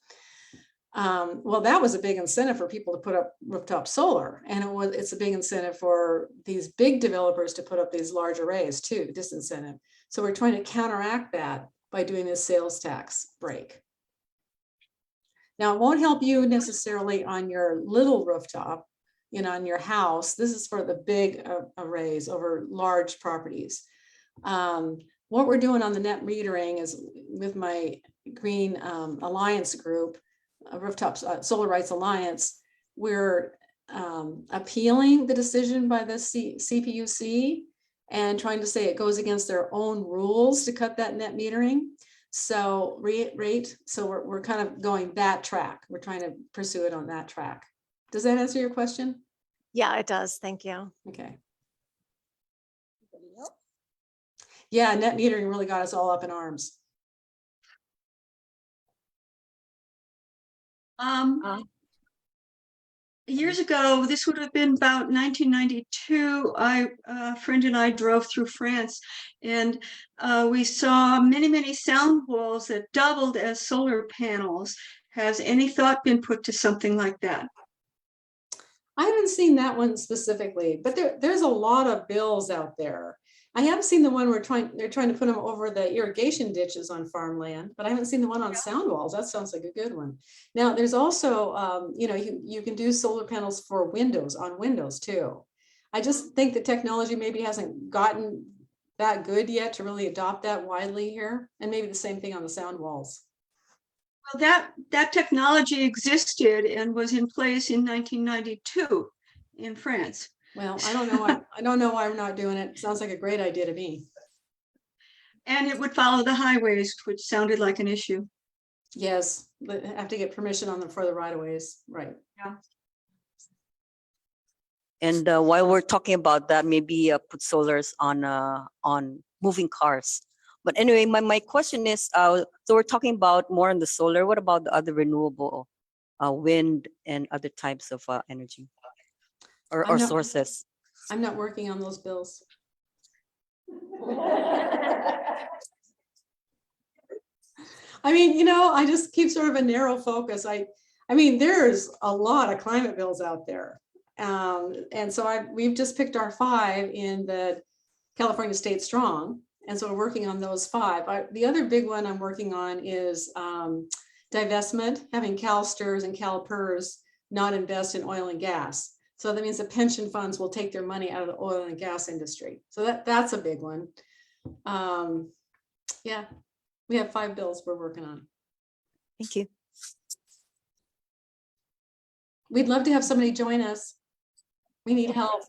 Well, that was a big incentive for people to put up rooftop solar. And it's a big incentive for these big developers to put up these large arrays too, disincentive. So we're trying to counteract that by doing this sales tax break. Now, it won't help you necessarily on your little rooftop, on your house. This is for the big arrays over large properties. What we're doing on the net metering is with my Green Alliance group, Rooftop Solar Rights Alliance, we're appealing the decision by the CPUC and trying to say it goes against their own rules to cut that net metering. So so we're kind of going that track. We're trying to pursue it on that track. Does that answer your question? Yeah, it does. Thank you. Okay. Yeah, net metering really got us all up in arms. Years ago, this would have been about 1992, a friend and I drove through France, and we saw many, many sound walls that doubled as solar panels. Has any thought been put to something like that? I haven't seen that one specifically, but there's a lot of bills out there. I have seen the one they're trying to put them over the irrigation ditches on farmland, but I haven't seen the one on sound walls. That sounds like a good one. Now, there's also, you can do solar panels for windows, on windows too. I just think the technology maybe hasn't gotten that good yet to really adopt that widely here, and maybe the same thing on the sound walls. Well, that technology existed and was in place in 1992 in France. Well, I don't know why we're not doing it. Sounds like a great idea to me. And it would follow the highways, which sounded like an issue. Yes, but have to get permission on them for the right of ways, right? Yeah. And while we're talking about that, maybe put solars on moving cars But anyway, my question is, so we're talking about more on the solar. What about the other renewable, wind and other types of energy I'm or not- sources? I'm not working on those bills. I mean, you know, I just keep sort of a narrow focus. I mean, there's a lot of climate bills out there. And so we've just picked our 5 in the California StateStrong. And so we're working on those 5. The other big one I'm working on is divestment, having CalSTRS and CalPERS not invest in oil and gas. So that means the pension funds will take their money out of the oil and gas industry. So that's a big one. Yeah, we have 5 bills we're working on. Thank you. We'd love to have somebody join us. We need help.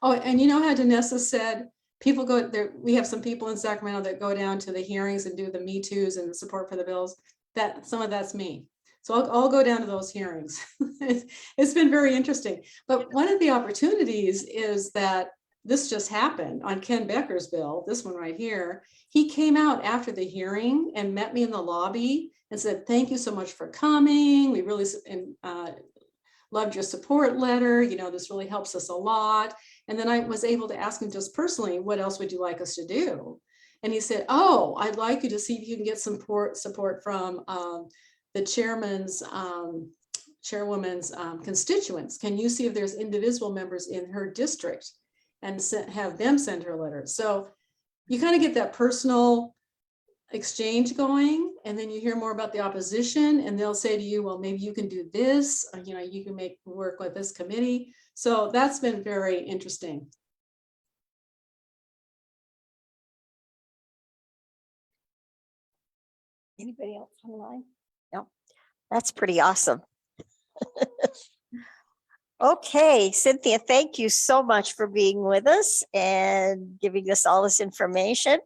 Oh, and you know how Denessa said, people go there, we have some people in Sacramento that go down to the hearings and do the Me Too's and the support for the bills. That some of that's me. So I'll go down to those hearings. It's been very interesting. But one of the opportunities is that this just happened on Ken Becker's bill, this one right here. He came out after the hearing and met me in the lobby and said, thank you so much for coming. We really loved your support letter. You know, this really helps us a lot. And then I was able to ask him just personally, what else would you like us to do? And he said, oh, I'd like you to see if you can get some support from the chairwoman's constituents. Can you see if there's Indivisible members in her district and have them send her letters? So you kind of get that personal exchange going, and then you hear more about the opposition, and they'll say to you, well, maybe you can do this, or, you know, you can work with this committee. So that's been very interesting. Anybody else online? No, that's pretty awesome. Okay, Cynthia, thank you so much for being with us and giving us all this information.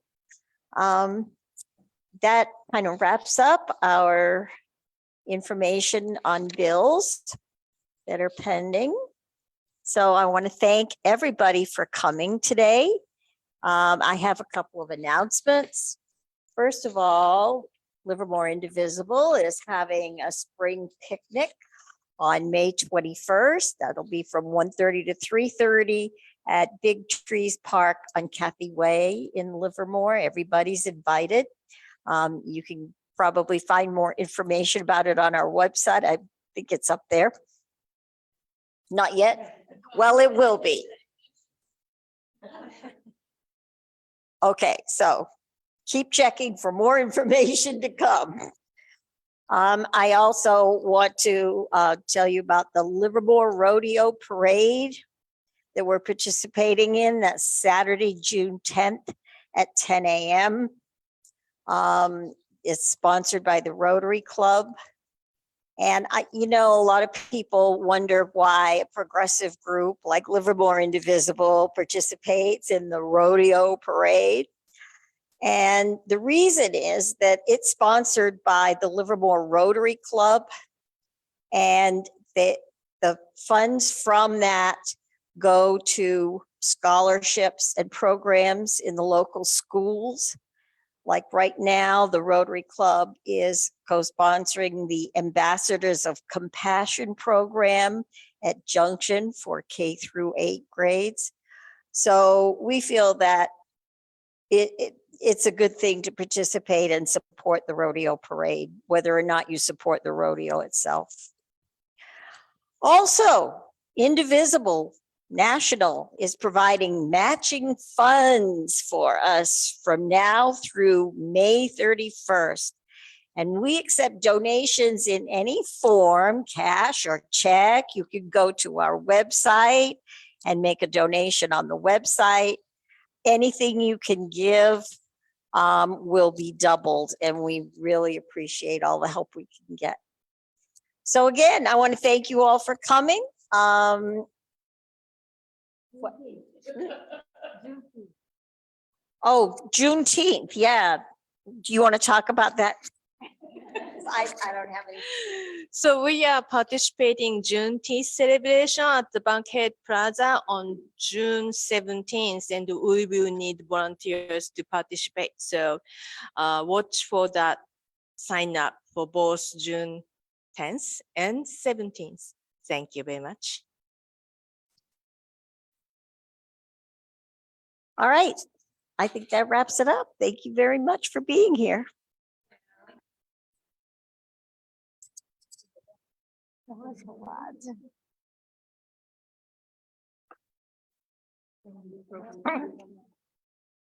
That kind of wraps up our information on bills that are pending. So I want to thank everybody for coming today. I have a couple of announcements. First of all, Livermore Indivisible is having a spring picnic on May 21st. That'll be from 1:30 to 3:30 at Big Trees Park on Cathy Way in Livermore. Everybody's invited. You can probably find more information about it on our website. I think it's up there. Not yet? Well, it will be. Okay, so keep checking for more information to come. I also want to tell you about the Livermore Rodeo Parade that we're participating in. That's Saturday, June 10th at 10 a.m. It's sponsored by the Rotary Club. And you know, a lot of people wonder why a progressive group like Livermore Indivisible participates in the rodeo parade. And the reason is that it's sponsored by the Livermore Rotary Club, and the funds from that go to scholarships and programs in the local schools. Like right now, the Rotary Club is co-sponsoring the Ambassadors of Compassion program at Junction for K through 8 grades. So we feel that it's a good thing to participate and support the rodeo parade, whether or not you support the rodeo itself. Also, Indivisible National is providing matching funds for us from now through May 31st. And we accept donations in any form, cash or check. You can go to our website and make a donation on the website. Anything you can give will be doubled, and we really appreciate all the help we can get. So again, I want to thank you all for coming. Oh, Juneteenth, yeah. Do you want to talk about that? I don't have any. So we are participating Juneteenth celebration at the Bankhead Plaza on June 17th, and we will need volunteers to participate. So watch for that sign up for both June 10th and 17th. Thank you very much. All right. I think that wraps it up. Thank you very much for being here. That was a lot.